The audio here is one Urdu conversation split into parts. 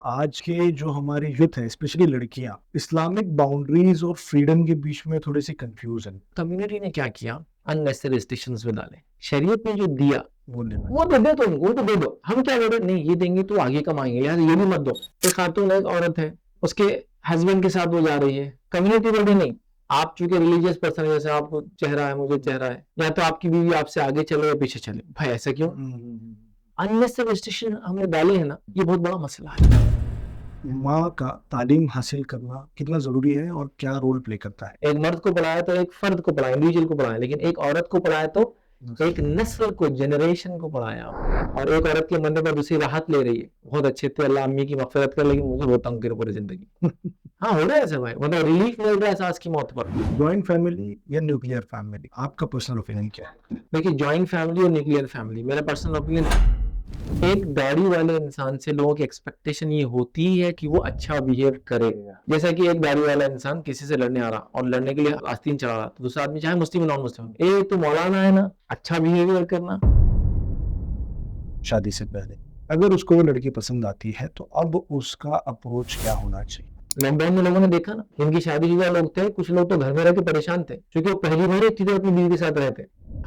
آج کے جو ہمارے یوتھ ہے اسپیشلی لڑکیاں اسلامک باؤنڈریز اور فریڈم کے بیچ میں تھوڑی سی کنفیوز ہیں. کمیونٹی نے کیا کیا unnecessary restrictions میں ڈالے. شریعت نے جو دیا وہ لینا وہ تو دے دو، وہ تو دے دو. ہم کیا کر رہے نہیں یہ دیں گے تو آگے کمائیں گے، لہٰذا یہ بھی مت دو. ایک خاتون ہے، ایک عورت ہے، اس کے ہسبینڈ کے ساتھ وہ جا رہی ہے، کمیونٹی بولے نہیں آپ چونکہ ریلیجیس پرسن ہے، جیسے آپ کو چہرہ ہے مجھے چہرہ ہے، یا تو آپ کی بیوی آپ سے آگے چلے یا پیچھے چلے. بھائی ایسا کیوں؟ unnecessary restriction ہم نے ڈالے ہیں نا، یہ بہت بڑا مسئلہ ہے. ماں کا تعلیم حاصل کرنا کتنا ضروری ہے اور کیا رول پلے کرتا ہے؟ ایک مرد کو پڑھایا تو ایک فرد کو پڑھایا، انڈیویجول کو پڑھایا، لیکن ایک عورت کو پڑھایا تو ایک نسل کو، جنریشن کو پڑھایا. اور ایک عورت کے مرنے پر دوسری راحت لے رہی ہے. بہت اچھے تھے، اللہ امی کی مغفرت کر، لیکن مجھے بہت تنگ کر پوری زندگی. ہاں ہو رہا ہے ایسا بھائی، مطلب ریلیف مل رہا ہے ساس کی موت پر. جوائنٹ فیملی یا نیوکلیئر فیملی، آپ کا پرسنل اوپینین کیا ہے؟ دیکھیے جوائنٹ فیملی اور نیوکلیئر فیملی، میرا پرسنل اوپینین، ایک داڑھی والے انسان سے لوگوں کی ایکسپیکٹیشن یہ ہوتی ہے کہ وہ اچھا بیہیو کرے. جیسا کہ ایک داڑھی والا انسان کسی سے لڑنے آ رہا اور لڑنے کے لیے آستین چڑھا رہا، تو دوسرا آدمی چاہے مسلم نان مسلم، ایک تو مولانا ہے نا، اچھا بیہیویئر کرنا. شادی سے پہلے اگر اس کو وہ لڑکی پسند آتی ہے تو اب اس کا اپروچ کیا ہونا چاہیے؟ لاک ڈاؤن میں لوگوں نے دیکھا نا، جن کی شادی شدہ لوگ تھے، کچھ لوگ تو گھر میں رہ کے پریشان تھے کیونکہ وہ پہلی بار ایک چیز اپنی بیوی کے ساتھ رہتے.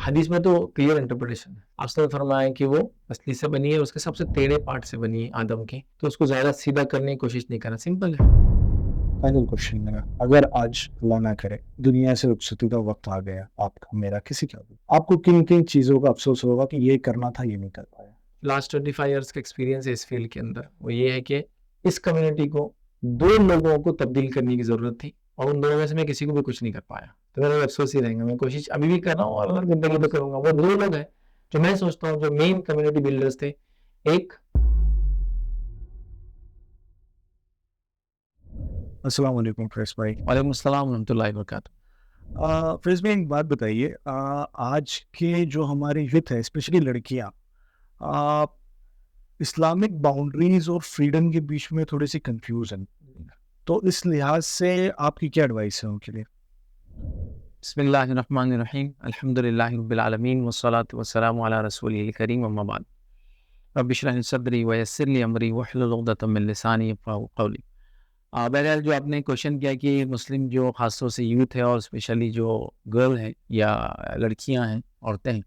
حدیث میں تو کلیئر انٹرپریٹیشن ہے. آپ نے فرمایا کہ وہ مچھلی سے بنی ہے، اس کے سب سے ٹیڑھے پارٹ سے بنی ہے آدم کی، تو اس کو زیادہ سیدھا کرنے کی کوشش نہیں کرنا. سمپل ہے. فائنل کوشچن میرا، اگر آج اللہ نہ کرے دنیا سے رخصتی کا وقت آ گیا، آپ کا میرا کسی کا بھی، آپ کو کن کن چیزوں کا افسوس ہوگا کہ یہ کرنا تھا یہ نہیں کر پایا؟ لاسٹ 25 ایئرس کا ایکسپیرینس ہے اس فیلڈ کے اندر، وہ یہ ہے کہ اس کمیونٹی کو دو لوگوں کو تبدیل کرنے کی ضرورت تھی، اور ان دونوں میں سے میں کسی کو بھی کچھ نہیں کر پایا. تو میرا افسوس ہی رہے گا. میں کوشش ابھی بھی کر رہا ہوں اور زندگی میں کروں گا. وہ دو لوگ ہیں جو میں سوچتا ہوں جو مین کمیونٹی بلڈرز تھے. ایک السلام علیکم فیض بھائی. وعلیکم السلام ورحمۃ اللہ وبرکاتہ. فیض بھائی ایک بات بتائیے، آج کے جو ہمارے یوتھ ہے اسپیشلی لڑکیاں اسلامک باؤنڈریز اور فریڈم کے بیچ میں تھوڑی سی کنفیوز ہیں، تو اس لحاظ سے آپ کی کیا ایڈوائس ہے ان کے لیے؟ بسم اللہ الرحمن الرحیم، الحمد للہ رب العالمین والصلاة والسلام علی رسولہ الکریم، اما بعد. رب اشرح لی صدری ویسر لی امری واحلل عقدۃ من لسانی یفقہوا قولی. بہرحال جو آپ نے کوشچن کیا کہ مسلم جو خاص طور سے یوتھ ہے اور اسپیشلی جو گرل ہے یا لڑکیاں ہیں، عورتیں ہیں،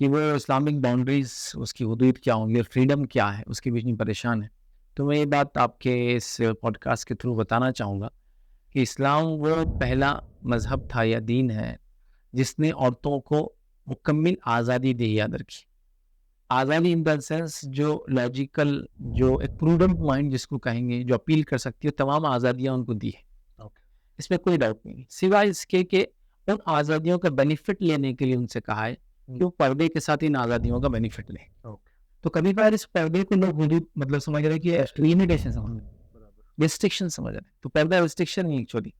کہ وہ اسلامک باؤنڈریز، اس کی حدود کیا ہوں گی، فریڈم کیا ہے، اس کے بیچ میں پریشان ہے. تو میں یہ بات آپ کے اس پوڈ کاسٹ کے تھرو بتانا چاہوں گا کہ اسلام وہ پہلا مذہب تھا یا دین ہے جس نے عورتوں کو مکمل آزادی دی. یاد رکھی، آزادی ان دا سینس جو لاجیکل، جو ایک پروڈنٹ مائنڈ جس کو کہیں گے، جو اپیل کر سکتی ہے، تمام آزادیاں ان کو دی ہے. اس میں کوئی ڈاؤٹ نہیں، سوائے اس کے کہ ان آزادیوں کا بینیفٹ لینے کے لیے ان سے کہا ہے کہ وہ پردے کے ساتھ ان آزادیوں کا بینیفٹ لیں. تو کبھی کبھار اس پردے کو لوگ حدود مطلب سمجھ رہے کہ لمیٹیشن سمجھ رہے، ریسٹرکشن سمجھ رہے. تو پردہ ریسٹرکشن نہیں ایکچولی.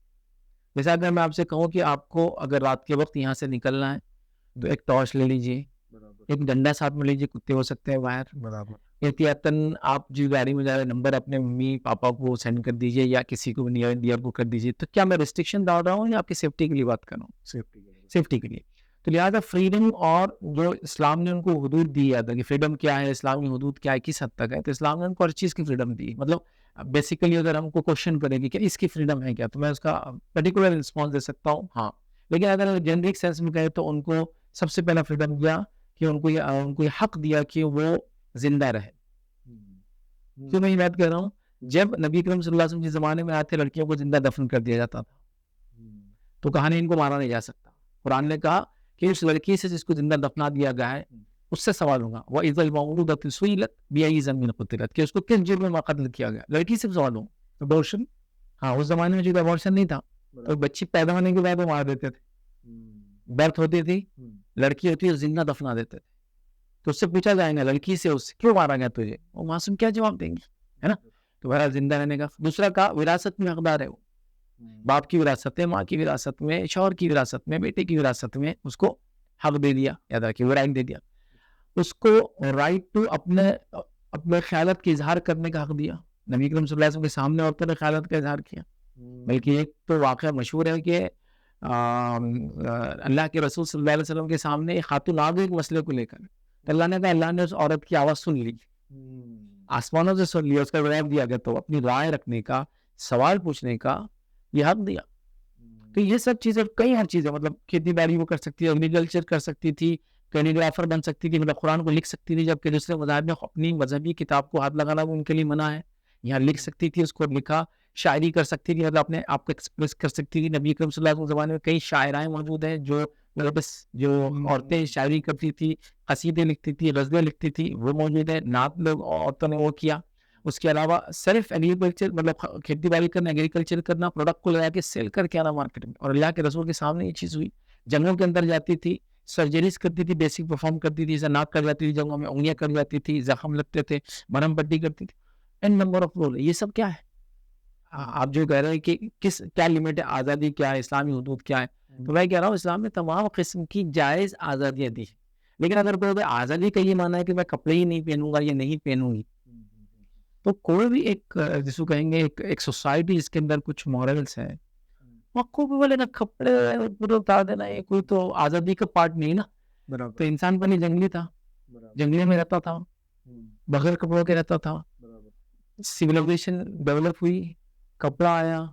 جیسا اگر میں آپ سے کہوں کہ آپ کو اگر رات کے وقت یہاں سے نکلنا ہے تو ایک ٹارچ لے لیجیے، ایک ڈنڈا ساتھ میں لیجیے، کتے ہو سکتے ہیں باہر، احتیاطاً آپ جس گاڑی میں جا رہے نمبر اپنے ممی پاپا کو سینڈ کر دیجیے یا کسی کو نیئر ڈیئر کو کر دیجیے. تو کیا میں ریسٹرکشن ڈال رہا ہوں یا آپ کی سیفٹی کے لیے بات کر رہا ہوں؟ سیفٹی کے لیے. تو لہٰذا فریڈم اور جو اسلام نے ان کو حدود دی ہے کہ فریڈم کیا ہے، اسلامی حدود کیا ہے، کس حد تک ہے، تو اسلام نے ان کو ہر چیز کی فریڈم دی. مطلب بیسیکلی اگر ہم کو کوشچن کرے گی کہ اس کی فریڈم ہے کیا، تو میں اس کا پرٹیکولر رسپانس دے سکتا ہوں ہاں. لیکن اگر جنرک سینس میں کہے تو ان کو سب سے پہلا فریڈم دیا کہ ان کو یہ حق دیا کہ وہ زندہ رہے. کیوں میں یہ بات کر رہا ہوں؟ جب نبی کریم صلی اللہ علیہ وسلم کے زمانے میں آئے تھے لڑکیوں کو زندہ دفن کر دیا جاتا تھا، تو کہا نہیں ان کو مارا نہیں جا سکتا. قرآن نے کہا کہ اس لڑکی سے جس کو زندہ دفنا دیا گیا ہے اس سے سوال ہوگا، وَإِذَا الْمَوْءُودَةُ سُئِلَتْ بِأَيِّ ذَنبٍ قُتِلَتْ، کہ اس کو کس جرم میں قتل کیا گیا. لڑکی سے سوال ہوگا. ابورشن، ہاں اس زمانے میں جو ابورشن نہیں تھا تو بچی پیدا ہونے کے بعد وہ مار دیتے تھے. برتھ ہوتی تھی، لڑکی ہوتی ہے زندہ دفنا دیتے تھے. تو اس سے پوچھا جائے گا لڑکی سے اس سے کیوں مارا گیا تجھے، وہ معصوم کیا جواب دیں گی، ہے نا. تو بہرحال زندہ رہنے کا. دوسرا کہا وراثت میں حقدار ہے، وہ باپ کی وراثت میں، ماں کی وراثت میں، شوہر کی وراثت میں، بیٹے کی وراثت میں اس کو حق دے دیا. یاد رکھیے وہ رائٹ دے دیا. اس کو رائٹ ٹو اپنے خیالات کی اظہار کرنے کا حق دیا. نبی کریم صلی اللہ علیہ وسلم کے سامنے عورتوں نے خیالات کا اظہار کیا. بلکہ ایک تو واقعہ مشہور ہے کہ اللہ کے رسول صلی اللہ علیہ وسلم کے سامنے ایک خاتون آ گئی ایک مسئلے کو لے کر، اللہ نے کہا اللہ نے اس عورت کی آواز سن لی. آسمانوں سے سن لیا, اس کا جواب دیا گیا, تو اپنی رائے رکھنے کا, سوال پوچھنے کا یہ حق دیا. تو یہ سب چیزیں, کئی ہر چیزیں, مطلب کھیتی باڑی وہ کر سکتی ہے, ایگریکلچر کر سکتی تھی, کیلیگرافر بن سکتی تھی, مطلب قرآن کو لکھ سکتی تھی, جبکہ دوسرے مذاہب میں اپنی مذہبی کتاب کو ہاتھ لگانا وہ ان کے لیے منع ہے. یہاں لکھ سکتی تھی, اس کو لکھا, شاعری کر سکتی تھی, مطلب اپنے آپ کو ایکسپریس کر سکتی تھی. نبی کریم صلی اللہ علیہ وسلم زمانے میں کئی شاعرائیں موجود ہیں جو بس جو عورتیں شاعری کرتی تھی, قصیدے لکھتی تھی, غزلیں لکھتی تھی, وہ موجود ہے. نعت لوگ عورتوں نے وہ کیا. اس کے علاوہ صرف ایگریکلچر, مطلب کھیتی باڑی کرنا, ایگریکلچر کرنا, پروڈکٹ کو لگا کے سیل کر کے آنا مارکیٹ میں. اور اللہ کے رسول کے سامنے یہ چیز ہوئی. جنگوں کے اندر جاتی تھی, سرجریز کرتی تھی, بیسک پرفارم کرتی تھی, جیسے ناک کر جاتی تھی جنگوں میں, انگلیاں کر جاتی تھی, زخم لگتے تھے, مرہم پٹی کرتی تھی. ان نمبر آف رول. یہ سب کیا ہے؟ آپ جو کہہ رہے ہیں کہ کیا لمٹ ہے, آزادی کیا ہے, اسلامی حدود کیا ہے, تو میں کہہ رہا ہوں اسلام نے تمام قسم کی جائز آزادیاں دی. لیکن اگر کوئی آزادی کا یہ مانا ہے کہ میں کپڑے ہی نہیں پہنوں گا یا نہیں پہنوں گی, تو کوئی بھی ایک جس کو کہیں گے ایک سوسائٹی جس کے اندر کچھ مورلس ہے, وہ کو بھی بولے نا کپڑے اتار دینا, یہ کوئی تو آزادی کا پارٹ نہیں نا. تو انسان پہلے جنگلی تھا, جنگلے میں رہتا تھا, بغیر کپڑوں کے رہتا تھا. سیولائزیشن ڈیولپ ہوئی, کپڑا آیا,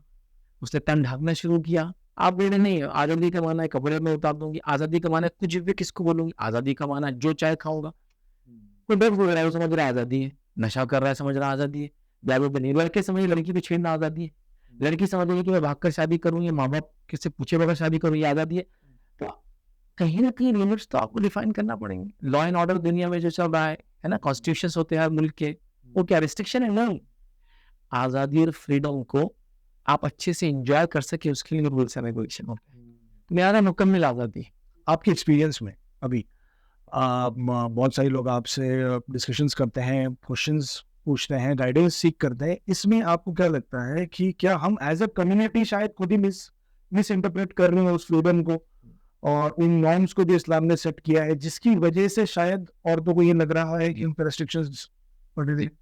اس نے تن ڈھانکنا شروع کیا. آپ بولے نہیں آزادی کا مانا ہے کپڑے میں اتار دوں گی, آزادی کا مانا ہے کچھ بھی کس کو بولوں گی, آزادی کا مانا ہے جو چاہے کھاؤں گا. کوئی ڈر بول رہا ہے, وہ سمجھ رہا ہے آزادی ہے. نشہ کر رہا ہے, سمجھ رہا ہے آزادی ہے. بیابو بنی لڑکے سمجھ لڑکی کو چھیڑنا آزادی ہے. لڑکی سمجھ رہی ہے کہ میں بھاگ کر شادی کروں, یا ماں باپ کس سے پوچھے بغیر شادی کروں, یہ آزادی ہے. تو کہیں نہ کہیں لمٹس تو آپ کو ڈیفائن کرنا پڑیں گے. لا اینڈ آرڈر دنیا میں جو چل رہا ہے نا, کانسٹیٹیوشنس ہوتے ہیں ہر ملک کے, وہ کیا ریسٹرکشن ہے؟ نہیں. آزادی اور فریڈم کو آپ اچھے سے انجوائے کر سکے, اس کے لیے رولس اینڈ ریگولیشن ہوتے ہیں. میرا مکمل آزادی. آپ کے ایکسپیرینس میں ابھی بہت سارے لوگ آپ سے ڈسکشنز کرتے ہیں, کوشچنز پوچھتے ہیں, گائیڈنس سیکھ کرتے ہیں, اس میں آپ کو کیا لگتا ہے کہ کیا ہم ایز اے کمیونٹی شاید خود ہی مس انٹرپریٹ کر رہے ہیں اس فریڈم کو اور ان نارمس کو جو اسلام نے سیٹ کیا ہے, جس کی وجہ سے شاید عورتوں کو یہ لگ رہا ہے کہ ان پہ ریسٹرکشنز پڑ رہی ہیں؟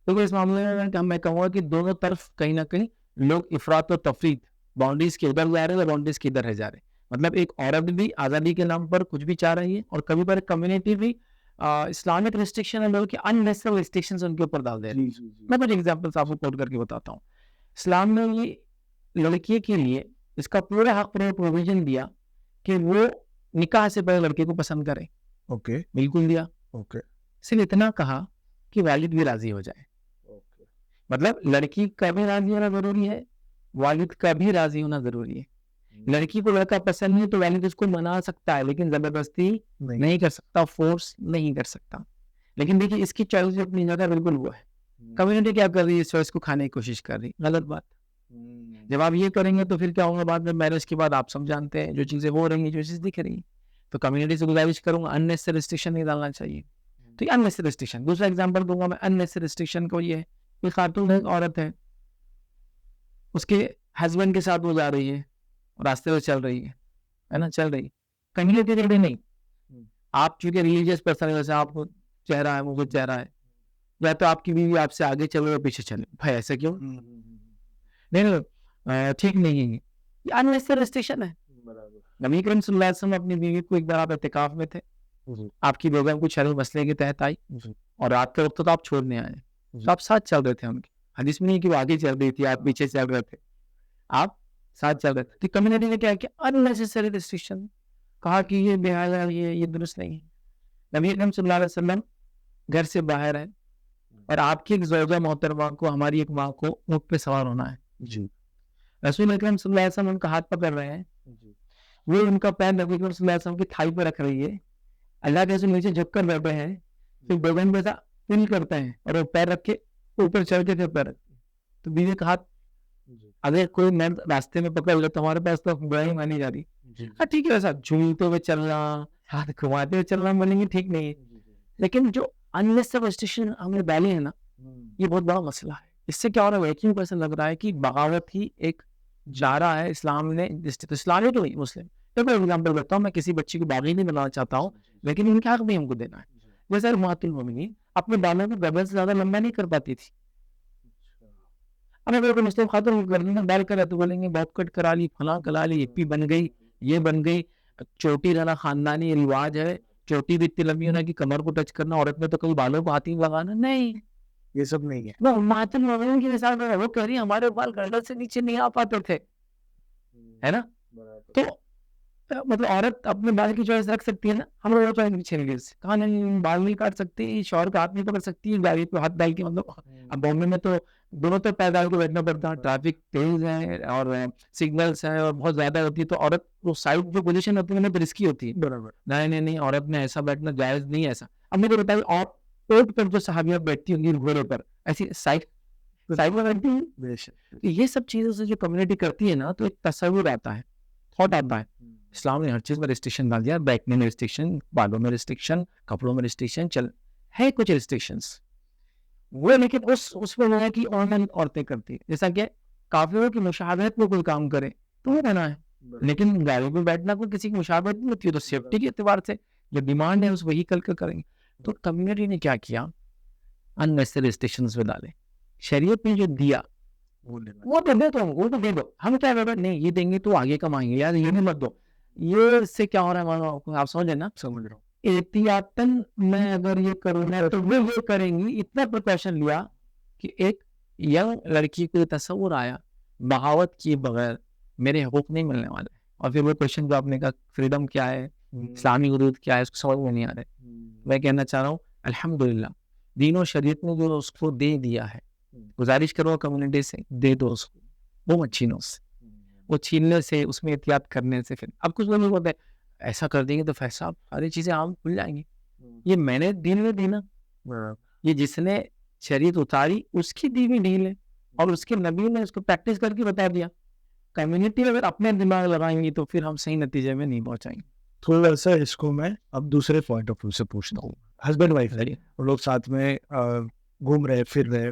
تو اس معاملے میں میں کہوں گا کہ دونوں طرف کہیں نہ کہیں لوگ افراط و تفریط, باؤنڈریز کے ادھر جا رہے ہیں اور باؤنڈریز کے ادھر جا رہے ہیں. مطلب ایک عورت بھی آزادی کے نام پر کچھ بھی چاہ رہی ہے, اور کبھی پر کمیونٹی بھی اسلامک ریسٹرکشن ہے کہ اننیسیسری ریسٹرکشنز ان کے اوپر ڈال دے رہی ہے. میں کچھ ایگزامپلس آپ کو کوٹ کر کے بتاتا ہوں. اسلام نے یہ لڑکی کے لیے اس کا پورا حق پروویژن دیا کہ وہ نکاح سے پہلے لڑکے کو پسند کرے. اوکے, بالکل دیا. اوکے, صرف اتنا کہا کہ والد بھی راضی ہو جائے. مطلب لڑکی کا بھی راضی ہونا ضروری ہے, والد کا بھی راضی ہونا ضروری ہے. لڑکی کو لڑکا پسند نہیں تو والد اس کو منا سکتا ہے, لیکن زبردستی نہیں کر سکتا, فورس نہیں کر سکتا. لیکن دیکھیے اس کی چوائس اپنی جگہ بالکل وہ ہے. کمیونٹی کیا کر رہی ہے, اس چوائس کو کھانے کی کوشش کر رہی, غلط بات. جب آپ یہ کریں گے تو پھر کیا ہوگا, بعد میں میرج کے بعد آپ سب جانتے ہیں جو چیزیں ہو رہی ہیں, جو چیز دکھ رہی ہیں. تو کمیونٹی سے گزارش کروں گا اننیسیسری ریسٹرکشن نہیں ڈالنا چاہیے. تو یہ اننیسیسری ریسٹرکشن. دوسرا ایگزامپل دوں گا میں اننیسیسری ریسٹرکشن کو, یہ ہے کوئی خاتون ہے, عورت ہے, اس کے ہسبینڈ کے ساتھ وہ جا رہی ہے, راستے میں چل رہی ہے نا, چل رہی کمیونٹی ریڈی نہیں. آپ چونکہ ریلیجیس پرسن ہے, ویسے آپ کو چہرہ ہے, وہ کو چہرہ ہے, یا تو آپ کی بیوی آپ سے آگے چلے اور پیچھے چلے. بھائی ایسا کیوں؟ نہیں ٹھیک نہیں ہے, یہ اننیسیسری ریسٹرکشن ہے. نبی کریم صلی اللہ علیہ وسلم اپنی بیوی کو ایک بار آپ اعتکاف میں تھے, آپ کی بیگم کو شرعی مسئلے کے تحت آئی, اور رات کے وقت تو آپ چھوڑنے آئے, تو آپ ساتھ چل رہے تھے ان کے. حدیث میں نہیں کہ وہ آگے چل رہی تھی, آپ پیچھے چل رہے تھے, آپ ساتھ چل رہے تھے. تو کمیونٹی نے کیا کیا, اننیسیسری ریسٹرکشن, کہا کہ یہ بے حیا, یہ درست نہیں ہے. نبی کریم صلی اللہ علیہ وسلم گھر سے باہر ہے, اور آپ کی ایک زوجہ محترمہ کو, ہماری ایک ماں کو اونٹ پہ سوار ہونا ہے. جی, رسول اکرم صلی اللہ علیہ وسلم ان کا ہاتھ پکڑ رہے ہیں, وہ ان کا پیر نبی کریم صلی اللہ علیہ وسلم کی تھائی پہ رکھ رہی ہے. اللہ کے رسول نیچے جھک کر بیٹھے ہیں, پھر بیگم پہ فل کرتے ہیں, اور وہ پیر رکھ کے اوپر چڑھ کے پھر پیر رکھتے ہیں. تو بیوی کا ہاتھ اگر کوئی مرد راستے میں پکڑ لے تو ہمارے پاس تو برائی مانی جا رہی. ہاں ٹھیک ہے, ویسا جھولتے ہوئے چلنا, ہاتھ گھماتے ہوئے چلنا بولیں گے ٹھیک نہیں ہے. لیکن جو اننیسیسری ریسٹرکشن ہمیں ڈالے ہیں نا, یہ بہت بڑا مسئلہ ہے. اس سے کیا ہو رہا ہے, کیوں ایسا لگ رہا ہے کہ بغاوت ہی ایک جا رہا ہے اسلام نے. اسلامی تو نہیں, مسلم. تو میں ایگزامپل کرتا ہوں, میں کسی بچی کو باغی نہیں بنانا چاہتا ہوں, لیکن ان کا حق بھی ہم کو دینا ہے. ویسے امہات المومنین اپنے بالوں کو گردن سے زیادہ لمبا نہیں کر پاتی تھی. اب اگر کوئی مسلم خاتون گردن میں ڈال کر تو بولیں گے بہت کٹ کرا لی, فلاں کرا لی, ایپی بن گئی, یہ بن گئی. چوٹی رہنا خاندانی رواج ہے, چوٹی بھی اتنی لمبی ہونا کہ کمر کو ٹچ کرنا. عورت میں تو کبھی بالوں کو ہاتھ ہی لگانا نہیں. یہ سب نہیں ہے. وہ امہات المومنین کی مثال میں وہ کہہ رہی ہیں ہمارے بال گردن سے نیچے نہیں آ پاتے تھے, ہے نا. تو مطلب عورت اپنے بال کی چوائس رکھ سکتی ہے نا, ہم لوگ پیچھے نہیں سے کہا نہیں بال نہیں کاٹ سکتی, شوہر کا ہاتھ نہیں پکڑ سکتی, گاڑی پہ ہاتھ ڈال کے, مطلب اب بامبے میں تو دونوں طرف پیدل کو بیٹھنا پڑتا ہے, ٹریفک تیز ہے اور سگنلس ہے اور بہت زیادہ ہوتی ہے, تو عورت وہ سائڈ جو پوزیشن ہوتی ہے نا رسکی ہوتی ہے. برابر. نہیں عورت نے ایسا بیٹھنا جائز نہیں ہے ایسا. اب مجھے بتائیے آپ پیٹ پر جو صحابیاں بیٹھتی ہوں گی گھوڑے پر, ایسی سائڈ میں بیٹھتی ہیں. بے شک. یہ سب چیزوں سے جو کمیونٹی کرتی ہے نا, تو ایک تصور آتا ہے, تھاٹ آتا ہے. اسلام نے ہر چیز میں ریسٹرکشن ڈال دیا, بیٹھنے میں ریسٹرکشن, بالوں میں ریسٹرکشن, کپڑوں میں ریسٹرکشن, چل ہے کچھ ریسٹرکشنس وہ, لیکن اس میں وہ ہے کہ آن لائن عورتیں کرتی ہیں, جیسا کہ کافروں کی مشابہت میں کوئی کام کرے تو وہ کہنا ہے, لیکن گاڑیوں پہ بیٹھنا کوئی کسی کی مشابہت نہیں ہوتی ہے, تو سیفٹی کے اعتبار سے جو ڈیمانڈ ہے اس وہیکل کا کریں گے. تو کمیونٹی نے کیا کیا, اننیسری ریسٹرکشنز میں ڈالے. شریعت نے جو دیا وہ تو دے دو, وہ تو دے دو, ہم کیا نہیں یہ دیں گے تو آگے کمائیں گے, یار یہ نہیں مت دو. یہ اس سے کیا ہو رہا ہے مانو آپ سمجھیں نا, سمجھ رہا ہوں. احتیاطاً میں اگر یہ کروں گا تو وہ یہ کریں گی, اتنا پریکاشن لیا کہ ایک ینگ لڑکی کو تصور آیا بغاوت کیے بغیر میرے حقوق نہیں ملنے والے. اور پھر وہ کوشچن جو آپ نے کہا فریڈم کیا ہے, اسلامی حدود کیا ہے, اس کو سمجھ میں نہیں آ رہے. میں کہنا چاہ رہا ہوں الحمدللہ دین و شریعت نے جو اس کو دے دیا ہے, گزارش کرو کمیونٹی سے دے دو اس کو, وہ مت چھینو اس سے, وہ چھیننے سے, اس میں احتیاط کرنے سے. پھر اب کچھ لوگ ہوتے ہیں ایسا کر دیں گے تو فیصلہ ساری چیزیں عام کھل جائیں گی. یہ میں نے دین میں دینا, یہ جس نے شریعت اتاری اس کی دی ہوئی ڈھیل ہے, اور اس کے نبی نے اس کو پریکٹس کر کے بتا دیا. کمیونٹی میں اگر اپنے دماغ لگائیں گے تو پھر ہم صحیح نتیجے میں نہیں پہنچائیں گے. تھوڑا سا اس کو میں اب دوسرے پوائنٹ آف ویو سے پوچھتا ہوں. ہسبینڈ وائف ہے, وہ لوگ ساتھ میں گھوم رہے پھر رہے,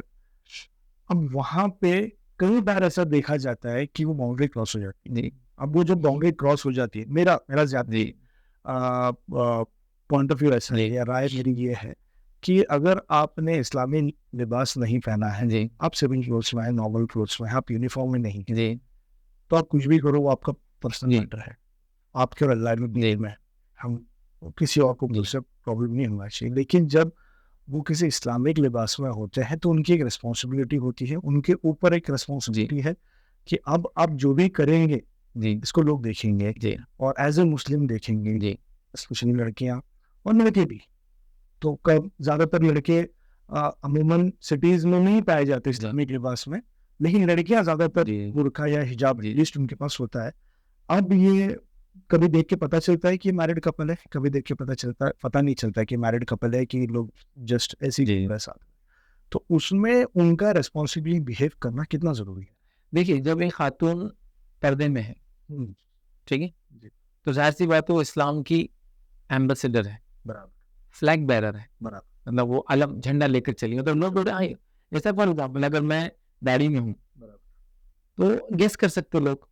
اب وہاں پہ کئی بار ایسا دیکھا جاتا ہے کہ وہ باؤنڈری کراس ہو جاتی ہے. جی اب وہ جب باؤنڈری کراس ہو جاتی ہے, میرا زیادہ جی پوائنٹ آف ویو ایسا ہے یا رائے میری یہ ہے کہ اگر آپ نے اسلامی لباس نہیں پہنا ہے, جی آپ سیون کلوتھس میں ہیں, نارمل کلوتھس میں ہیں, آپ یونیفارم میں نہیں ہیں, جی تو آپ کچھ بھی کرو وہ آپ کا پرسنل جی میٹر ہے, آپ کے اور اللہ جی میں, ہم کسی اور کو جی اس سے پرابلم نہیں ہونا چاہیے. لیکن جب وہ کسی اسلامک لباس میں ہوتے ہیں تو ان کی ایک رسپانسبلٹی ہوتی ہے, ان کے اوپر ایک رسپانسبلٹی ہے کہ اب آپ جو بھی کریں گے جی اس کو لوگ دیکھیں گے جی اور ایز اے مسلم دیکھیں گے, جی اسپیشلی لڑکیاں اور لڑکے بھی. تو زیادہ تر لڑکے عموماً سٹیز میں نہیں پائے جاتے اسلامک لباس میں, لیکن لڑکیاں زیادہ تر برقع یا حجاب لیسٹ ان کے پاس ہوتا ہے. اب یہ کبھی دیکھ کے پتہ چلتا ہے کہ میرڈ کپل ہے, کبھی دیکھ کے پتہ نہیں چلتا کہ میرڈ کپل ہے, کہ لوگ جسٹ ایسی ساتھ. تو اس میں ان کا ریسپانسبلی بیہیو کرنا کتنا ضروری ہے؟ دیکھیے جب ایک خاتون پردے میں ہے, ٹھیک ہے, تو ظاہر سی بات ہے وہ اسلام کی ایمبیسڈر ہے, برابر, فلیگ بیرر ہے, برابر, مطلب وہ علم جھنڈا لے کر چلی. مطلب لوگ بولتے ہیں جیسا فار ایگزامپل اگر میں داڑھی میں ہوں تو گیس کر سکتے لوگ,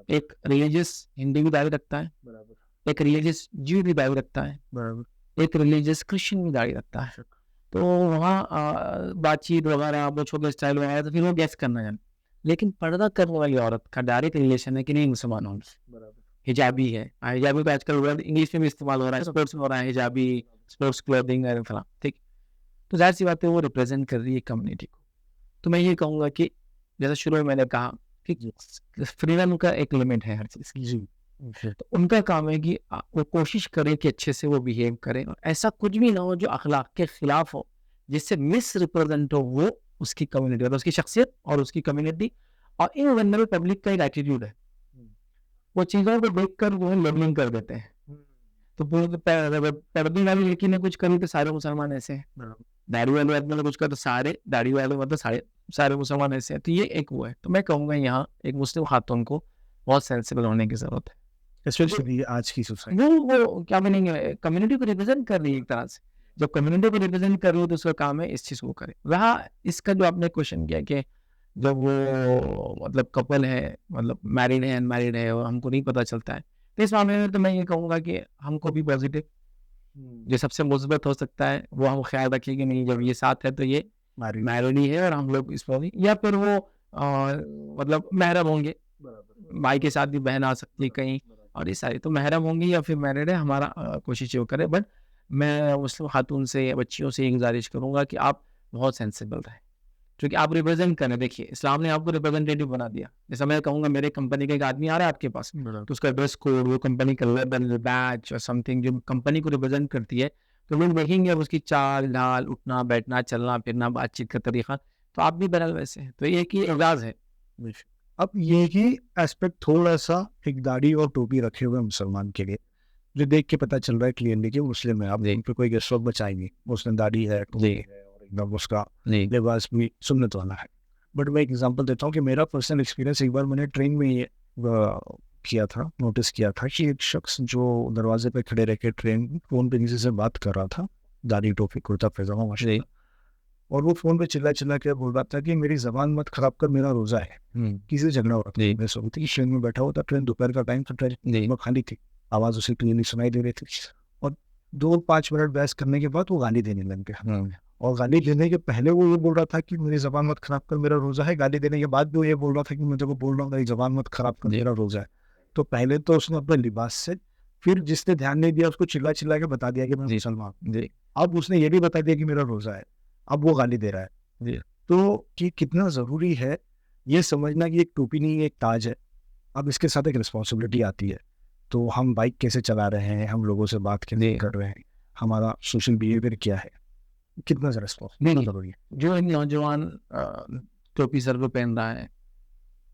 ایک ریلیجیس ہندو بھی داڑھی رکھتا ہے, ایک ریلیجیس جیو بھی داڑھی رکھتا ہے, ایک ریلیجیس کرسچن بھی داڑھی رکھتا ہے. تو وہاں بات چیت وغیرہ وہ چھوٹے اسٹائل وغیرہ تو پھر وہ گیس کرنا جانا. لیکن پردہ کرنے والی عورت کا ڈائریکٹ ریلیشن ہے کہ نہیں مسلمان ہوں, حجابی ہے. حجابی پہ آج کل انگلش میں بھی استعمال ہو رہا ہے, اسپورٹس میں ہو رہا ہے حجابی, اسپورٹس کلوتھنگ فلاں, ٹھیک. تو ظاہر سی بات ہے وہ ریپرزینٹ کر رہی ہے کمیونٹی کو. تو میں یہ کہوں گا کہ جیسا شروع میں نے کہا کہ فریڈم کا ایک لمٹ ہے ہر چیز کی. تو ان کا کام ہے کہ وہ کوشش کرے کہ اچھے سے وہ بیہیو کرے, اور ایسا کچھ بھی نہ ہو جو اخلاق کے خلاف ہو, جس سے مس ریپرزینٹ ہو وہ اس کی کمیونٹی, اور اس کی شخصیت اور اس کی کمیونٹی. اور ان ونربل پبلک کا ایک ایٹیٹیوڈ ہے, وہ چیزوں کو دیکھ کر وہ لرننگ کر دیتے ہیں. تو پردے والی لڑکی نے کچھ کری تو سارے مسلمان ایسے ہیں, داڑھی والے آدمی نے کچھ کر تو سارے داڑھی والے مطلب سارے مسلمان ایسے ہیں. تو یہ ایک وہ ہے. تو میں کہوں گا یہاں ایک مسلم خاتون کو بہت سینسیبل ہونے کی ضرورت ہے, اسپیشلی آج کی سوسائٹی. وہ کیا بنیں گے, کمیونٹی کو ریپرزینٹ کر رہی ہے ایک طرح سے. جب کمیونٹی کو ریپرزینٹ کر رہی ہو تو اس کا کام ہے اس چیز کو کرے. وہاں اس کا جو آپ نے کوشچن کیا کہ جب وہ مطلب کپل ہے, مطلب میرڈ ہے, ان میرڈ ہے, اور ہم کو نہیں پتہ چلتا ہے, تو اس معاملے میں تو میں یہ کہوں گا کہ ہم کو بھی پازیٹیو جو سب سے مثبت ہو سکتا ہے وہ ہم خیال رکھیں کہ نہیں جب یہ ساتھ ہے تو یہ میرڈ ہی ہے, اور ہم لوگ اس پر, یا پھر وہ مطلب محرم ہوں گے, بھائی کے ساتھ بھی بہن آ سکتی ہے کہیں, اور یہ ساری تو محرم ہوں گی یا پھر میرڈ ہے, ہمارا کوشش یہ کرے. بٹ میں مسلم خاتون سے یا بچیوں سے یہ گزارش کروں گا کہ آپ بہت سینسیبل رہے, کیونکہ آپ ریپرزینٹ کریں. دیکھیے اسلام نے آپ کو ریپرزینٹیٹیو بنا دیا. جیسا میں کہوں گا میرے کمپنی کا ایک آدمی آ رہا ہے آپ کے پاس, تو اس کا ڈریس کوڈ, وہ کمپنی کا لیبل, بیچ اور سم تھنگ جو کمپنی کو ریپرزینٹ کرتی ہے, تو لوگ دیکھیں گے اب اس کی چال ڈھال, اٹھنا بیٹھنا, چلنا پھرنا, بات چیت کا طریقہ, تو آپ بھی بہرحال ویسے ہیں. تو یہ کہ اعزاز ہے. اب یہ ہی ایسپیکٹ تھوڑا سا ایک داڑھی اور ٹوپی رکھے ہوئے مسلمان کے لیے, جو دیکھ کے پتہ چل رہا ہے کلیئرلی کہ مسلم ہے. اب ان پہ کوئی گیسٹ وقت بچائیں گے, اس نے داڑھی ہے, ٹوپی ہے, اور ایک دم اس کا لباس بھی سنت والا ہے. بٹ میں ایک ایگزامپل دیتا ہوں کہ میرا پرسنل ایکسپیرینس, ایک بار میں نے ٹرین میں یہ کیا تھا, نوٹس کیا تھا کہ ایک شخص جو دروازے پہ کھڑے رہ کے ٹرین فون پہ کسی سے بات کر رہا تھا, داڑھی ٹوپی کرتا پیجامہ ماشاء اللہ, اور وہ فون پہ چلا کے بول رہا تھا کہ میری زبان مت خراب کر, میرا روزہ ہے. کسی سے جھگڑا ہو رہا تھا. میں سوچتی کہ ٹرین میں بیٹھا ہوا تھا, ٹرین دوپہر کا ٹائم تھا, ٹرین میں خالی تھی, آواز اسے کلیئرلی سنائی دے رہی تھی, اور 2-5 منٹ بحث کرنے کے بعد وہ گالی دینے لگ گیا. اور گالی دینے کے پہلے وہ یہ بول رہا تھا کہ میری زبان مت خراب کر, میرا روزہ ہے. گالی دینے کے بعد بھی وہ یہ بول رہا تھا کہ میں تیرے کو بول رہا ہوں میری زبان مت خراب کر, میرا روزہ ہے. تو پہلے تو اس نے اپنے لباس سے, پھر جس نے دھیان نہیں دیا اس کو چلا کے بتا دیا کہ میں مسلمان ہوں. اب اس نے یہ بھی بتا دیا کہ میرا روزہ ہے, اب وہ گالی دے رہا ہے. تو کہ کتنا ضروری ہے یہ سمجھنا کہ ایک ٹوپی نہیں, ایک تاج ہے. اب اس کے ساتھ ایک رسپانسبلٹی آتی ہے. تو ہم بائک کیسے چلا رہے ہیں, ہم لوگوں سے بات کیسے کر رہے ہیں, ہمارا سوشل بیہیویئر کیا ہے, کتنا ضروری ہے. جو نوجوان ٹوپی سر کو پہن رہا ہے,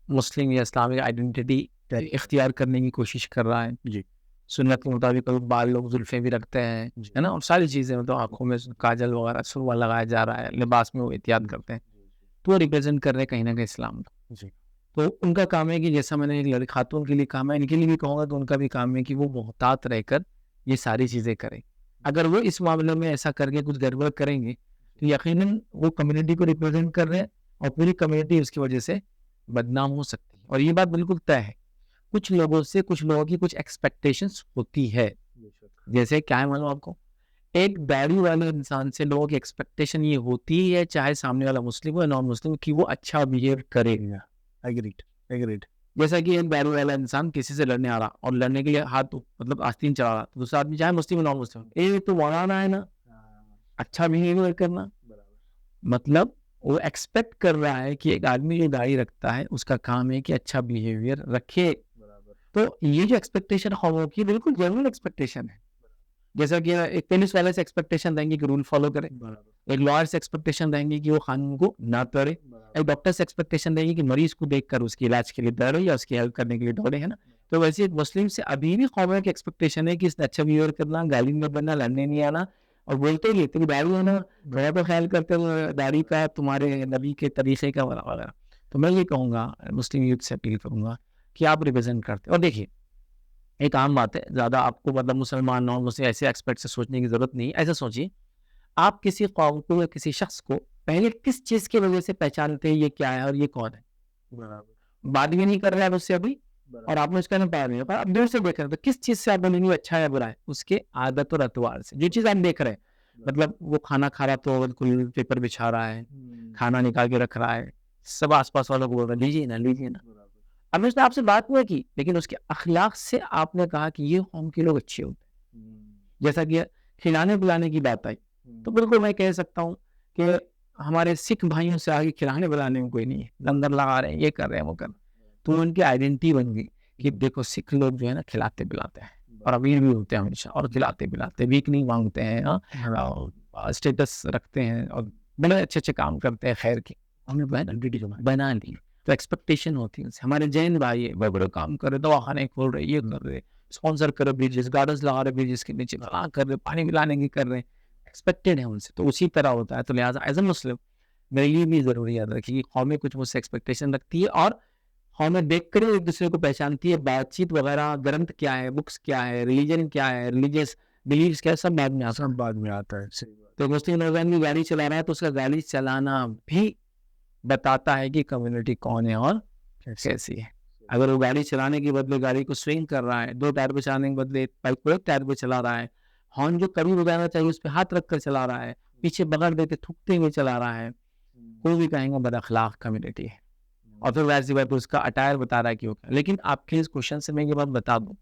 مسلم یا اسلامک آئیڈینٹی اختیار کرنے کی کوشش کر رہا ہے, جی سنت کے مطابق بال لوگ زلفیں بھی رکھتے ہیں, ہے نا, اور ساری چیزیں, مطلب آنکھوں میں کاجل وغیرہ سرما لگایا جا رہا ہے, لباس میں وہ احتیاط کرتے ہیں, تو وہ ریپرزینٹ کر رہے ہیں کہیں نہ کہیں اسلام کو. تو ان کا کام ہے کہ جیسا میں نے ایک لڑکی خاتون کے لیے کام ہے, ان کے لیے بھی کہوں گا تو ان کا بھی کام ہے کہ وہ محتاط رہ کر یہ ساری چیزیں کریں. اگر وہ اس معاملے میں ایسا کر کے کچھ گڑبڑ کریں گے تو یقیناً وہ کمیونٹی کو ریپرزینٹ کر رہے ہیں, اور پوری کمیونٹی اس کی وجہ سے بدنام ہو سکتی ہے. اور یہ بات بالکل طے ہے. کچھ لوگوں کی کچھ ایکسپیکٹیشنس ہوتی ہے. جیسے کیا ہے معلوم آپ کو, ایک داڑھی والے انسان سے لوگوں کی ایکسپیکٹیشن یہ ہوتی ہے, چاہے سامنے والا مسلم ہو یا نان مسلم, کہ وہ اچھا بہیو کرے. ایگریڈ. جیسا کہ ایک داڑھی والا انسان کسی سے لڑنے آ رہا اور لڑنے کے لیے ہاتھ مطلب آستین چلا رہا, تو دوسرا آدمی چاہے مسلم نان مسلم, تو مولانا ہے نا, اچھا بہیویئر کرنا, مطلب وہ ایکسپیکٹ کر رہا ہے کہ ایک آدمی جو داڑھی رکھتا ہے اس کا کام ہے کہ اچھا بہیویئر رکھے. تو یہ جو ایکسپیکٹیشن قوموں کی بالکل جنرل ایکسپیکٹیشن ہے. جیسا کہ ایک ٹینس والے سے ایکسپیکٹیشن رہیں گی کہ رول فالو کرے, ایک لائر سے ایکسپیکٹیشن رہیں گی کہ وہ قانون کو نہ توڑے, ایک ڈاکٹر سے ایکسپیکٹیشن رہیں گی کہ مریض کو دیکھ کر اس کے علاج کے لیے دوڑے یا اس کی ہیلپ کرنے کے لیے دوڑے, ہے نا. تو ویسے ایک مسلم سے ابھی بھی قوموں کی ایکسپیکٹیشن ہے کہ اس نے اچھا بہیویئر کرنا, گالی میں بننا, لڑنے نہیں آنا, اور بولتے ہی تیری داڑھی ہے نا, بڑا تو خیال کرتے ہوئے داڑھی کا ہے تمہارے نبی کے طریقے کا وغیرہ. تو میں یہ کہوں گا, مسلم یوتھ سے اپیل کروں گا کہ آپ ریپرزینٹ کرتے. اور دیکھیے ایک عام بات ہے, زیادہ آپ کو مطلب مسلمان نان مسلم ایسے ایکسپیکٹ سے سوچنے کی ضرورت نہیں. ایسا سوچیے, آپ کسی قوم کو یا کسی شخص کو پہلے کس چیز کی وجہ سے پہچانتے ہیں یہ کیا ہے اور یہ کون ہے. بات بھی نہیں کر رہے ہیں اس سے ابھی, اور آپ نے اس کا نام پایا نہیں, پر اب دور سے دیکھ رہے ہیں تو کس چیز سے آپ بولیں گے اچھا ہے برا ہے, اس کے عادت اور اطوار سے. جو چیز آپ دیکھ رہے ہیں, مطلب وہ کھانا کھا رہا تو بالکل پیپر بچھا رہا ہے, کھانا نکال کے رکھ رہا ہے, سب آس پاس والوں کو بول رہا ہے لیجیے نا. اب اس نے آپ سے بات نہیں کی, لیکن اس کے اخلاق سے آپ نے کہا کہ یہ قوم کے لوگ اچھے ہوتے ہیں. جیسا کہ کھلانے پلانے کی بات آئی, تو بالکل میں کہہ سکتا ہوں کہ ہمارے سکھ بھائیوں سے آگے کھلانے پلانے میں کوئی نہیں ہے. لنگر لگا رہے ہیں, یہ کر رہے ہیں, وہ کر رہے ہیں, تو ان کی آئیڈینٹی بن گئی کہ دیکھو سکھ لوگ جو ہے نا کھلاتے پلاتے ہیں, اور امیر بھی ہوتے ہیں ہمیشہ, اور کھلاتے پلاتے, ویک نہیں مانگتے ہیں, اسٹیٹس رکھتے ہیں, اور بڑے اچھے اچھے کام کرتے ہیں خیر کی. ہم نے بنا لی, تو ایکسپیکٹیشن ہوتی ہے. ہمارے جین بھائی بڑے بڑے کام کر رہے, دواخانے کھول رہے, یہ کر رہے, اسپانسر کر رہے بریجز, گارڈنز لگا رہے بریجز کے نیچے, کر رہے, پانی پلانے کی کر رہے, ایکسپیکٹیڈ ہے ان سے. تو اسی طرح ہوتا ہے. تو لہٰذا ایز اے مسلم میرے لیے بھی ضروری یاد رکھیے کہ قومیں کچھ مجھ سے ایکسپیکٹیشن رکھتی ہے, اور قومیں دیکھ کر ایک دوسرے کو پہچانتی ہے. بات چیت وغیرہ, گرنتھ کیا ہے, بکس کیا ہے, ریلیجن کیا ہے, ریلیجیس بلیفس کیا ہے, سب بعد میں آتا ہے. تو مسلم نوجوان بھی گاڑی چلا رہا ہے تو اس کا گاڑی چلانا بھی بتاتا ہے کہ کمیونٹی کون ہے اور کیسی ہے. اگر وہ گاڑی چلانے کے بدلے گاڑی کو سوئنگ کر رہا ہے, 2 ٹائر پہ چلانے کے بدلے بائک کو 1 ٹائر پہ چلا رہا ہے, ہارن جو کبھی بجانا چاہیے اس پہ ہاتھ رکھ کر چلا رہا ہے, پیچھے بغل دیتے تھکتے ہوئے چلا رہا ہے, کوئی بھی کہیں گا بد اخلاق کمیونٹی ہے. اور پھر ویسی بات اس کا اٹائر بتا رہا ہے کیوں. لیکن آپ کے اس کوشچن سے میں یہ بات بتا دوں,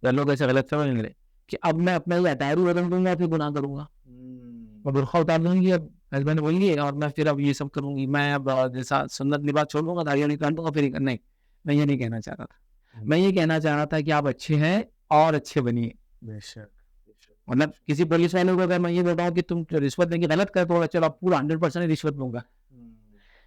لوگ ایسے غلط سمجھ لیں کہ اب میں اپنا یہ اٹائر بدل دوں گا پھر گناہ کروں گا, اور برقع اتار دوں گی اب ہسبینڈ بولیں گے اور میں پھر اب یہ سب کروں گی, میں اب جیسا سنت لباس چھوڑ دوں گا, داڑھی نہیں کاٹ دوں گا, پھر نہیں, میں یہ نہیں کہنا چاہ رہا تھا. میں یہ کہنا چاہ رہا تھا کہ آپ اچھے ہیں اور اچھے بنیے. بے شک. مطلب کسی پولیس والے کو اگر میں یہ بتاؤں کہ تم رشوت دیں گے غلط کر تو چلو آپ پورا 100% رشوت لوں گا.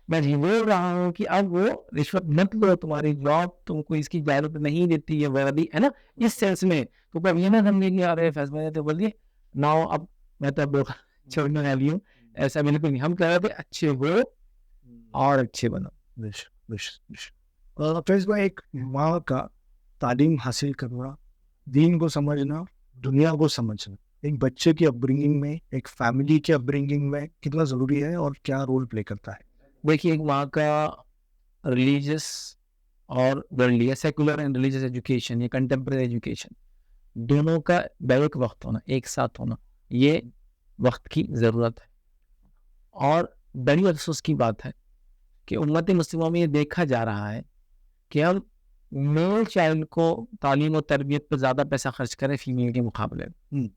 میں یہ بول رہا ہوں کہ اب وہ رشوت مت لو, تمہاری جاب تم کو اس کی اجازت نہیں دیتی ہے نا, اس سینس میں. تو اب یہ نہ سمجھے کہ ارے فیصلہ تو بول دیے نہ, اب میں تو اب چھوڑنے والی ہوں, ایسا بالکل نہیں. ہم کہہ رہے تھے اچھے ہو اور اچھے بنو. فیض بھائی, ایک ماں کا تعلیم حاصل کرنا, دین کو سمجھنا, دنیا کو سمجھنا, ایک بچے کی اپ برنگنگ میں, ایک فیملی کی اپ برنگنگ میں کتنا ضروری ہے اور کیا رول پلے کرتا ہے؟ دیکھیے, ایک ماں کا ریلیجیس اور worldly secular and religious education یا کنٹمپریری ایجوکیشن دونوں کا بیک وقت ہونا, ایک ساتھ ہونا, یہ وقت کی ضرورت ہے. اور بڑی افسوس کی بات ہے کہ امت مسلمہ میں یہ دیکھا جا رہا ہے کہ ہم میل چائلڈ کو تعلیم و تربیت پر زیادہ پیسہ خرچ کریں فیمیل کے مقابلے میں.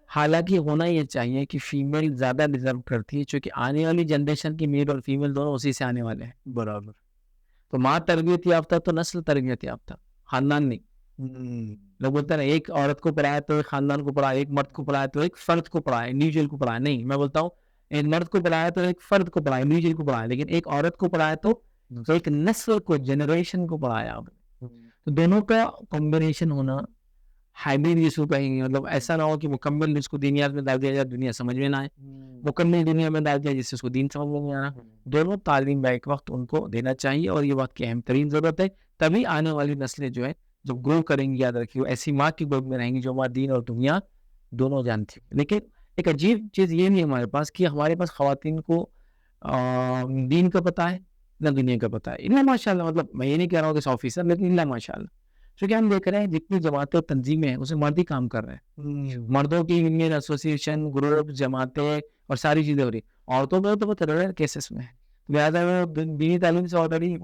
حالانکہ ہونا یہ چاہیے کہ فیمیل زیادہ ڈیزرو کرتی ہے, چونکہ آنے والی جنریشن کی میل اور فیمیل دونوں اسی سے آنے والے ہیں. برابر. تو ماں تربیت یافتہ تو نسل تربیت یافتہ, خاندان نہیں. لوگ بولتے ہیں ایک عورت کو پڑھایا تو ایک خاندان کو پڑھایا, ایک مرد کو پڑھایا تو ایک فرد کو پڑھایا, انڈیویجول کو پڑھایا. نہیں, میں بولتا ہوں ایک مرد کو پڑھایا تو ایک فرد کو پڑھایا, انڈیویجول کو پڑھایا, لیکن ایک عورت کو پڑھایا تو ایک نسل کو, جنریشن کو پڑھایا آپ نے. تو دونوں کا کمبینیشن ہونا, ہائبرڈ جس کو کہیں گے, مطلب ایسا نہ ہو کہ مکمل جس کو دینیات میں ڈال دیا جائے دنیا سمجھ میں نہ آئے, مکمل دنیا میں ڈال دیا جس سے اس کو دین سمجھ میں نہیں آنا. دونوں تعلیم بیک وقت ان کو دینا چاہیے, اور یہ وقت کی اہم ترین ضرورت ہے. تبھی آنے والی نسلیں جو ہے جب گرو کریں گی, یاد رکھیے ایسی ماں کی گود میں رہیں گی جو ہمارا دین اور دنیا دونوں جانتی ہے. لیکن ایک عجیب چیز یہ نہیں ہمارے پاس کہ ہمارے پاس خواتین کو دین کا پتہ ہے نہ دنیا کا پتہ ہے. اللہ ماشاء اللہ, مطلب میں یہ نہیں کہہ رہا ہوں کہ 100%, لیکن اللہ ماشاء اللہ, کیونکہ ہم دیکھ رہے ہیں جتنی جماعتیں اور تنظیمیں ہیں اسے مرد ہی کام کر رہے ہیں. مردوں کی یونین, ایسوسیشن, گروپ, جماعتیں اور ساری چیزیں ہو رہی. عورتوں میں تو بہت ریئر کیسز میں ہے, لہٰذا وہ دینی تعلیم سے آلریڈی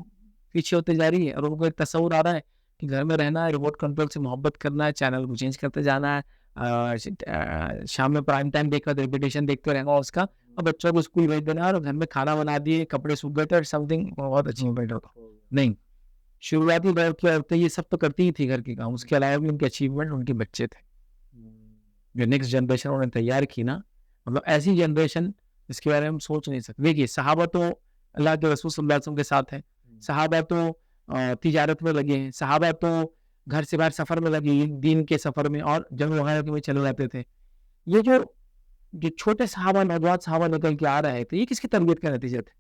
پیچھے ہوتے جا رہی ہے, اور ان کو ایک تصور آ رہا ہے کہ گھر میں رہنا ہے, ریموٹ کنٹرول سے محبت کرنا ہے, چینل کو چینج کرتے جانا ہے, شام میں پرائم ٹائم دیکھ کر ریپیٹیشن دیکھتے رہنا اس کا, اور بچوں کو اسکول بھیج دینا, اور گھر میں کھانا بنا دیے, کپڑے سوکھ گئے تھے, سم تھنگ بہت اچھی بیٹر ہوتا. نہیں, شروعاتی دور کے یہ سب تو کرتی ہی تھی گھر کے کام, اس کے علاوہ بھی ان کے اچیومنٹ ان کے بچے تھے. جو نیکسٹ جنریشن انہوں نے تیار کی نا, مطلب ایسی جنریشن جس کے بارے میں ہم سوچ نہیں سکتے. دیکھیے صحابہ تو اللہ کے رسول صلی اللہ علیہ وسلم کے ساتھ ہیں, صحابہ تو تجارت میں لگے ہیں, صحابہ تو گھر سے باہر سفر میں لگے ہیں, دین کے سفر میں اور جنگ وغیرہ میں چلے جاتے تھے. یہ جو چھوٹے صحابہ, نوجوان صحابہ نکل کے آ رہے تھے, یہ کس کی تربیت کا نتیجہ تھے؟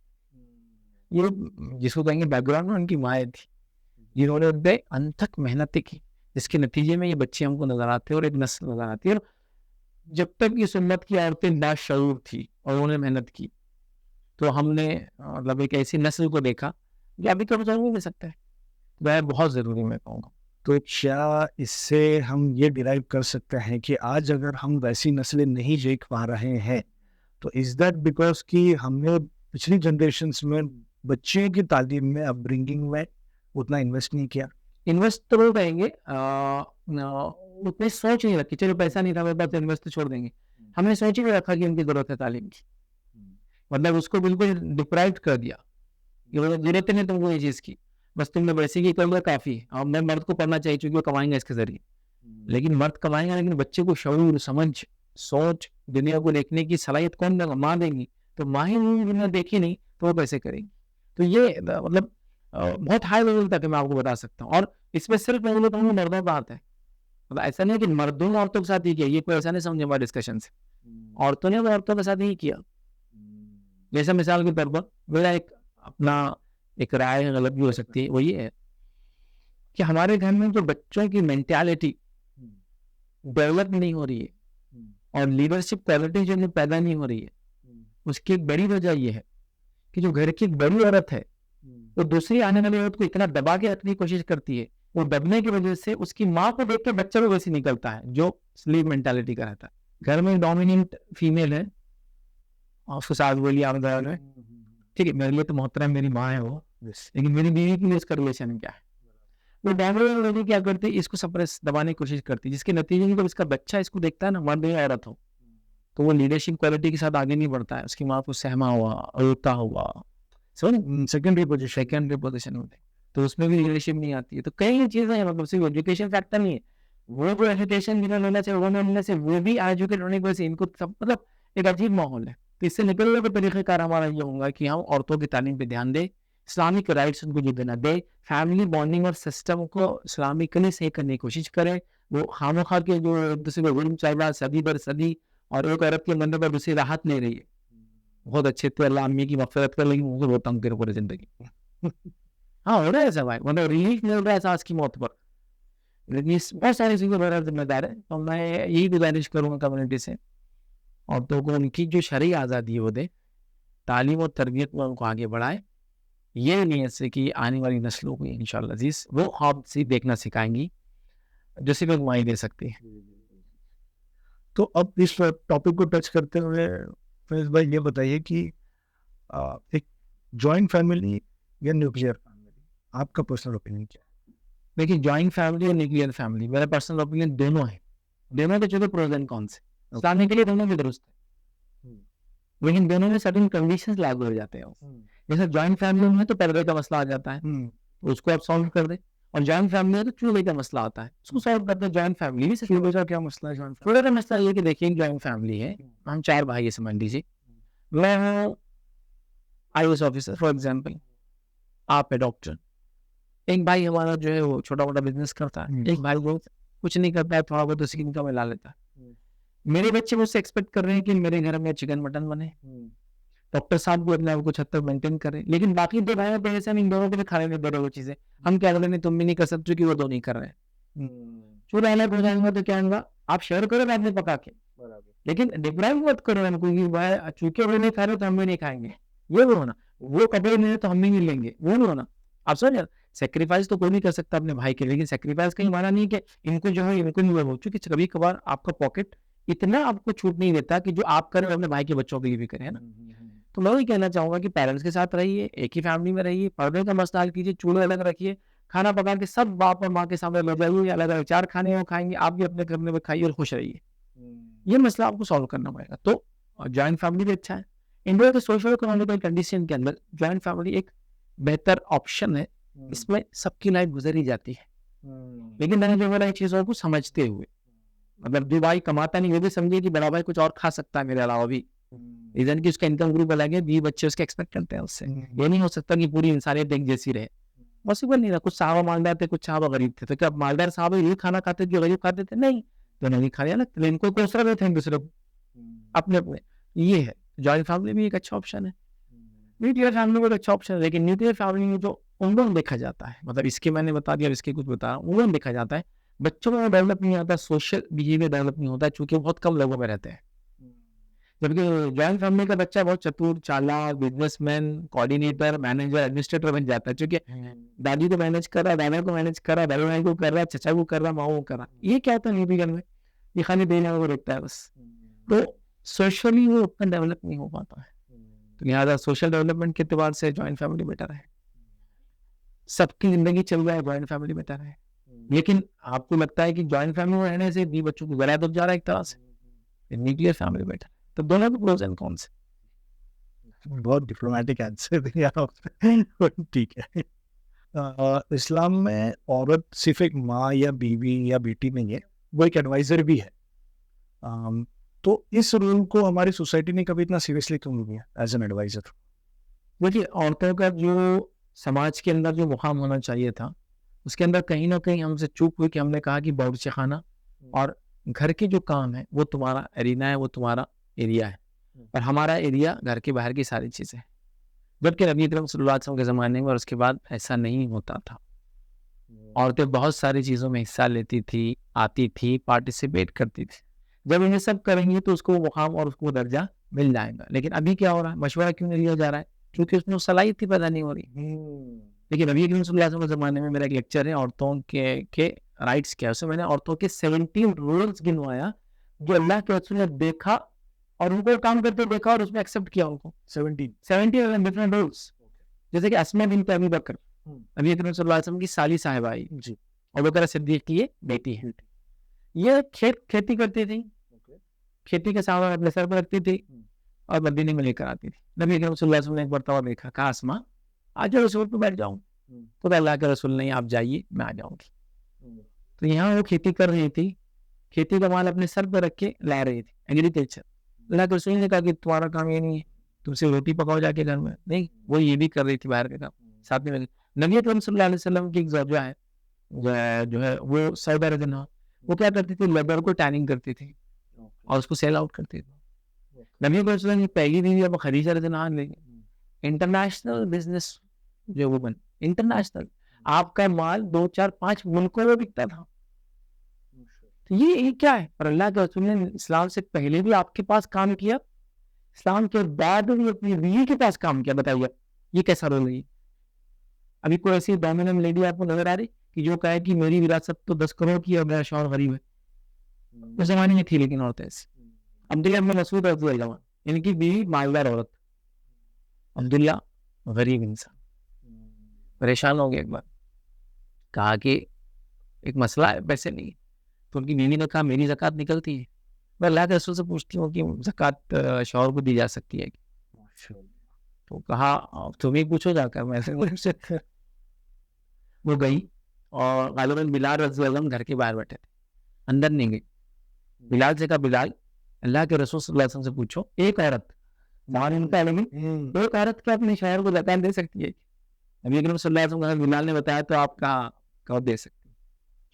یہ جس کو کہیں گے بیک گراؤنڈ میں ان کی مائیں تھی, جنہوں نے ان پہ انتھک محنتیں کی, جس کے نتیجے میں یہ بچے ہم کو نظر آتے ہیں اور ایک نسل نظر آتی ہے. اور جب تک یہ سنت کی عورتیں باشعور تھی اور انہوں نے محنت کی, تو ہم نے مطلب ایک ایسی نسل کو دیکھا کہ ابھی تو ضرور مل سکتا ہے. وہ بہت ضروری میں کہوں گا. تو کیا اس سے ہم یہ ڈیرائیو کر سکتے ہیں کہ آج اگر ہم ویسی نسلیں نہیں دیکھ پا رہے ہیں تو از دیٹ بیکاز کہ ہم نے پچھلی جنریشنس میں بچے کی تعلیم میں, اپ برنگنگ میں اتنا انویسٹ نہیں کیا؟ انویسٹ تو وہ کہیں گے, اتنے سوچ نہیں رکھی, چلو پیسہ نہیں تھا میرے پاس انویسٹ تو چھوڑ دیں گے. ہم نے سوچ ہی نہیں رکھا کہ ان کی ضرورت ہے تعلیم کی, مطلب اس کو بالکل ڈپرائیوڈ کر دیا کہ ضرورت نہیں تم کو یہ چیز کی, بس تم نے ویسے کی کر لیا کافی ہے. اور میں مرد کو پڑھنا چاہیے چونکہ وہ کمائیں گا اس کے ذریعے, لیکن مرد کمائیں گا لیکن بچے کو شعور, سمجھ, سوچ, دنیا کو دیکھنے کی صلاحیت کون دے گا؟ ماں دیں گی. تو ماں ہی دنیا دیکھی نہیں تو وہ کیسے کریں گی؟ تو یہ مطلب بہت ہائی لیول تک میں آپ کو بتا سکتا ہوں. اور اس میں صرف میں بولتا ہوں مردوں کا ہاتھ ہے, مطلب ایسا نہیں کہ مردوں نے عورتوں کے ساتھ ہی کیا, یہ کوئی ایسا نہیں سمجھے ہمارے ڈسکشن سے, عورتوں نے عورتوں کے ساتھ ہی کیا. جیسا مثال کے طور پر میرا ایک اپنا ایک رائے غلط بھی ہو سکتی ہے, وہ یہ ہے کہ ہمارے گھر میں جو بچوں کی مینٹالٹی ڈیولپ نہیں ہو رہی ہے اور لیڈرشپ کوالٹی جو پیدا نہیں ہو رہی ہے, اس کی ایک بڑی وجہ یہ ہے کہ جو گھر کی بڑی عورت ہے وہ دوسری آنے والی عورت کو اتنا دبا کے رکھنے کی کوشش کرتی ہے, وہ دبنے کی وجہ سے اس کی ماں کو دیکھ کے بچہ کو ویسے نکلتا ہے جو سلیو مینٹالٹی کا رہتا ہے. گھر میں ڈومیننٹ فیمیل ہے, اس کو ساتھ بولی آمدار ہے, ٹھیک ہے, میرے لیے تو محترم میری ماں ہے وہ, لیکن میری بیوی کے لیے اس کا ریلیشن کیا ہے؟ وہ ڈومیننٹ لیڈی کیا کرتی ہے, اس کو سپریس دبانے کی کوشش کرتی ہے, جس کے نتیجے میں جب اس کا بچہ اس کو دیکھتا ہے نا, مرد یا عورت ہو, تو وہ لیڈرشپ کوالٹی کے ساتھ آگے نہیں بڑھتا ہے, اس کی ماں کو سہما ہوا, روتا ہوا, سیکنڈری پوزیشن ہوتے, تو اس میں بھی لیڈرشپ نہیں آتی ہے. تو کئی چیزیں ہیں, مطلب صرف ایجوکیشن فیکٹر نہیں ہے, وہ جو ایجوکیشن جنہوں نے لینا چاہیے وہ نہیں لینا چاہیے, وہ بھی ایجوکیٹ ہونے کی وجہ سے ان کو سب مطلب ایک عجیب ماحول ہے. تو اس سے نکلنے کا طریقہ کار ہمارا یہ ہوگا کہ ہم عورتوں کی تعلیم پہ دھیان دیں, اسلامک رائٹس ان کو جو دینا دے, فیملی بانڈنگ اور سسٹم کو اسلامکلی صحیح کرنے کی کوشش کریں. وہ خامخواہ کے جو ایک دوسرے کو ظلم چاہیے صدی بر صدی, اور ایک عورت کے بندے پر دوسری راحت نہیں رہی ہے. بہت اچھے تھے, اللہ امی کی مغفرت کر, لیکن مجھے بہت تنگ کرے پوری زندگی. ہاں ہو رہا ہے ایسا بھائی, مطلب ریلیف مل رہا ہے احساس کی موت پر, لیکن بہت ساری چیزیں میرا ذمہ دار ہے. تو میں یہی گزارش کروں گا کمیونٹی سے, عورتوں کو ان کی جو شرعی آزادی وہ دے, تعلیم اور تربیت میں ان کو آگے بڑھائے. یہ نیت سے کہ آنے والی نسلوں کو انشاءاللہ عزیز وہ خواب سے دیکھنا سکھائیں گی جو صرف ایک مائی دے سکتی ہے. تو اب اس ٹاپک کو ٹچ کرتے ہوئے فیض بھائی یہ بتائیے کہ ایک جوائنٹ فیملی یا نیوکلیئر فیملی, آپ کا پرسنل اوپینین کیا ہے؟ دیکھیے جوائنٹ فیملی اور نیوکلیئر فیملی, میرا پرسنل اوپینین دونوں ہے. دونوں کے چلو پروز اینڈ کونس ہیں, اسلامی کے لیے دونوں بھی درست ہے, لیکن دونوں میں سرٹن کنڈیشنز لاگو ہو جاتے ہیں. جیسے جوائنٹ فیملی میں تو پیدل کا مسئلہ آ جاتا ہے, اس کو آپ سالو کر دیں, اور جوائنٹ فیملی میں تو چولہے کا مسئلہ آتا ہے, اس کو سالو کرتے ہیں. جوائنٹ فیملی بھی چولہے کا کیا مسئلہ ہے؟ چولہے کا مسئلہ یہ کہ دیکھیے ایک جوائنٹ فیملی ہے, ہم 4 بھائی سمجھ لیجیے, میں ہوں I S officer for example, آپ ہے ڈاکٹر, ایک بھائی ہمارا جو ہے وہ چھوٹا موٹا بزنس کرتا ہے, ایک بھائی وہ کچھ نہیں کرتا ہے, تھوڑا بہت اس کی انکم لا لیتا ہے. میرے بچے مجھ سے ایکسپیکٹ کر رہے ہیں کہ میرے گھر میں چکن مٹن بنے, ڈاکٹر صاحب بھی اپنے آپ کو چھت تک مینٹین کرے, لیکن باقی 2 بھائی پہلے سے ہم ان دونوں کو بھی کھانے نہیں دے رہے وہ چیزیں. ہم کیا کریں, تم بھی نہیں کر سکتے کہ وہ 2 نہیں کر رہے ہیں. چولہا الگ ہو جائیں گا تو کیا ہوگا, آپ شیئر کرو میں نے پکا کے, لیکن ڈپرائیو مت کرو ہم کو, چونکہ وہ نہیں کھا رہے تو ہم بھی نہیں کھائیں گے. یہ وہ ہونا, وہ کپڑے نہیں تو ہم بھی نہیں لیں گے, وہ نہیں ہونا. آپ سمجھ, سیکریفائس تو کوئی نہیں کر سکتا اپنے بھائی کے, لیکن سیکریفائس کا یہ مانا نہیں کہ ان کو جو ہے ان کو نہیں ہو, چونکہ کبھی کبھار آپ کا پاکٹ اتنا آپ کو چھوٹ نہیں دیتا کہ جو آپ کریں اپنے بھائی کے بچوں کے لیے بھی کریں, ہے نا. تو میں وہی کہنا چاہوں گا کہ پیرنٹس کے ساتھ رہیے, ایک ہی فیملی میں رہیے, پردے کا مسئلہ حل کیجیے, چولہے الگ رکھیے, کھانا پکا کے سب باپ اور ماں کے سامنے لے جائیے, الگ الگ 4 کھانے وہ کھائیں گے, آپ بھی اپنے کرنے میں کھائیے اور خوش رہیے. یہ مسئلہ آپ کو سالو کرنا پڑے گا. تو جوائنٹ فیملی بھی اچھا ہے. انڈیا کے سوشل اکنامیکل کنڈیشن کے اندر جوائنٹ فیملی ایک بہتر آپشن ہے, اس میں سب کی لائف گزر ہی جاتی ہے. لیکن میں نے جو میرا چیزوں کو سمجھتے ہوئے, مطلب جو بھائی کماتا نہیں وہ بھی سمجھے کہ بڑا بھائی کچھ اور کھا سکتا ہے میرے علاوہ بھی, ریزن کہ اس کا انکم گروپ الگ ہے, 20 بچے اس کے ایکسپیکٹ کرتے ہیں اس سے. یہ نہیں ہو سکتا کہ پوری انسانیت ایک جیسی رہے, پاسبل نہیں رہا. کچھ صحابہ مالدار تھے, کچھ صحابہ غریب تھے, تو کیا مالدار صحابہ یہ کھانا کھاتے جو غریب کھاتے تھے؟ نہیں, تو نہیں کھایا نا, ان کو دوسرا دیتے ہیں دوسرے کو اپنے اپنے. یہ ہے جوائنٹ فیملی بھی ایک اچھا آپشن ہے, نیوکلیئر فیملی بھی ایک اچھا آپشن ہے. لیکن نیوکلیئر فیملی میں جو عموماً دیکھا جاتا ہے, مطلب اس کے میں نے بتا دیا اور اس کے کچھ بتا رہا ہوں, عموماً دیکھا جاتا ہے بچوں میں ڈیولپ نہیں آتا, سوشل بیہیویئر ڈیولپ نہیں ہوتا, چونکہ بہت کم لوگوں میں رہتے ہیں. جبکہ جوائنٹ فیملی کا بچہ بہت چتور, چالاک, businessman, coordinator, manager, administrator بن جاتا ہے, چونکہ دادی کو مینیج کر رہا ہے, دادا کو مینیج کر رہا ہے, دادا بھائی کو کر رہا ہے, چچا کو کر رہا ہے, ماؤں کو کر رہا ہے. یہ کیا ہوتا ہے نیوکلیئر میں, یہ خالی دینے کو رکھتا ہے بس. تو سوشلی وہ اتنا ڈیولپ نہیں ہو پاتا ہے. تو لہٰذا سوشل ڈیولپمنٹ کے اعتبار سے جوائنٹ فیملی بیٹر ہے. سب کی زندگی چل رہا ہے, جوائنٹ فیملی بیٹر ہے. لیکن آپ کو لگتا ہے کہ جوائنٹ فیملی میں رہنے سے بھی بچوں کو غلط ہو جا رہا ہے ایک طرح سے, نیوکلیئر فیملی بیٹر. تو دونوں کے پروز اینڈ کونس. بہت ڈپلومیٹک آنسر دیا آپ نے. ٹھیک ہے, اسلام میں عورت صرف ایک ماں یا بیوی یا بیٹی نہیں ہے, وہ ایک ایڈوائزر بھی ہے. تو اس رول کو ہماری سوسائٹی نے کبھی اتنا سیریسلی کیوں نہیں لیا ایز این ایڈوائزر؟ دیکھیے عورتوں کا جو سماج کے اندر جو مقام ہونا چاہیے تھا, اس کے اندر کہیں نہ کہیں ہم سے چوک ہوئی کہ ہم نے کہا کہ باورچی خانہ اور گھر کے جو کام ہے وہ تمہارا ارینا ہے, وہ تمہارا ایریا ہے, اور ہمارا ایریا گھر کے باہر کی ساری چیزیں. جبکہ نبی اکرم صلی اللہ علیہ وسلم کے زمانے میں اور اس کے بعد ایسا نہیں ہوتا تھا. عورتیں بہت ساری چیزوں میں حصہ لیتی تھی, آتی تھی, پارٹیسپیٹ کرتی تھی. جب انہیں سب کریں گے تو اس کو مقام اور اس کو درجہ مل جائے گا. لیکن ابھی کیا ہو رہا ہے, مشورہ کیوں نہیں لیا جا رہا ہے؟ کیونکہ اس میں صلاحیت ہی پیدا نہیں ہو رہی. لیکن نبی اکرم صلی اللہ علیہ وسلم کے زمانے میں میرا ایک لیکچر ہے عورتوں کے رائٹس کیا, اس میں نے عورتوں کے 17 رولز گنوایا جو اللہ کے رسول نے دیکھا اور ان کو کام کرتے دیکھا اور اس میں ایکسپٹ کیا ان کو. 17 ڈفرنٹ رولز. جیسے کہ اسماء بنت ابی بکر نبی اکرم صلی اللہ علیہ وسلم کی سالی صاحبہ آئی, ابو بکر صدیق کی بیٹی ہے. یہ کھیتی کرتی تھی, کھیتی کا سامان اپنے سر پر رکھتی تھی اور مدینے میں لے کر آتی تھی. نبی اکرم صلی اللہ علیہ وسلم نے ایک مرتبہ دیکھا, کہا اسما آج رسول پہ بیٹھ جاؤں. تو اللہ کے رسول نہیں, آپ جائیے میں آ جاؤں گی. تو یہاں وہ کھیتی کر رہی تھی, کھیتی کا مال اپنے سر پہ رکھ کے لا رہی تھی, ایگریکلچر. اللہ کے رسول نے کہا کہ تمہارا کام یہ نہیں ہے, تم سے روٹی پکاؤ جا کے گھر میں. نہیں, وہ یہ بھی کر رہی تھی باہر کا کام ساتھ میں. نبی اکرم صلی اللہ علیہ وسلم کی ایک زوجہ ہے جو ہے وہ سعودہ رضی اللہ عنہا, وہ کیا کرتی تھی, لیبر کو ٹیننگ کرتی تھی اور اس کو سیل آؤٹ کرتی تھی. نبی اکرم صلی اللہ علیہ وسلم کی پہلی بیوی اب خدیجہ رضی اللہ عنہا, انٹرنیشنل بزنس جو وہ انٹرنیشنل, آپ کا مال 2 4 5 ملکوں میں بکتا تھا. تو یہ کیا ہے؟ اور اللہ کے رسول نے اسلام سے پہلے بھی آپ کے پاس کام کیا, اسلام کے بعد بھی اپنی بیوی کے پاس کام کیا. بتائیے یہ کیسا رول ہے؟ ابھی کوئی ایسی ڈومیننٹ لیڈی آپ کو نظر آ رہی کہ جو کہے کہ میری وراثت تو 10 کروڑ کی ہے اور میرا شوہر غریب ہے؟ اس زمانے میں تھی لیکن عورتیں ایسی. عبداللہ بن مسعود رضی اللہ عنہ, ان کی بیوی مالدار عورت, عبداللہ غریب انسان, پریشان ہو گیا. ایک بار کہا کہ ایک مسئلہ ہے, پیسے نہیں. تو ان کی بیوی نے کہا میری زکوٰۃ نکلتی ہے, میں اللہ کے رسول سے پوچھتی ہوں کہ زکوٰۃ شوہر کو دی جا سکتی ہے. تو کہا تم ہی پوچھو جا کر, میں سے. وہ گئی اور غالباً بلال رضی اللہ عنہ گھر کے باہر بیٹھے تھے, اندر نہیں گئی. بلال سے کہا بلال اللہ کے رسول صلی اللہ علیہ وسلم سے پوچھو, ایک عورت ایک عورت کیا اپنے شوہر کو زکوٰۃ دے سکتی ہے؟ نبی اکرم صلی اللہ علیہ وسلم بلال نے بتایا تو آپ کا دے سکتے.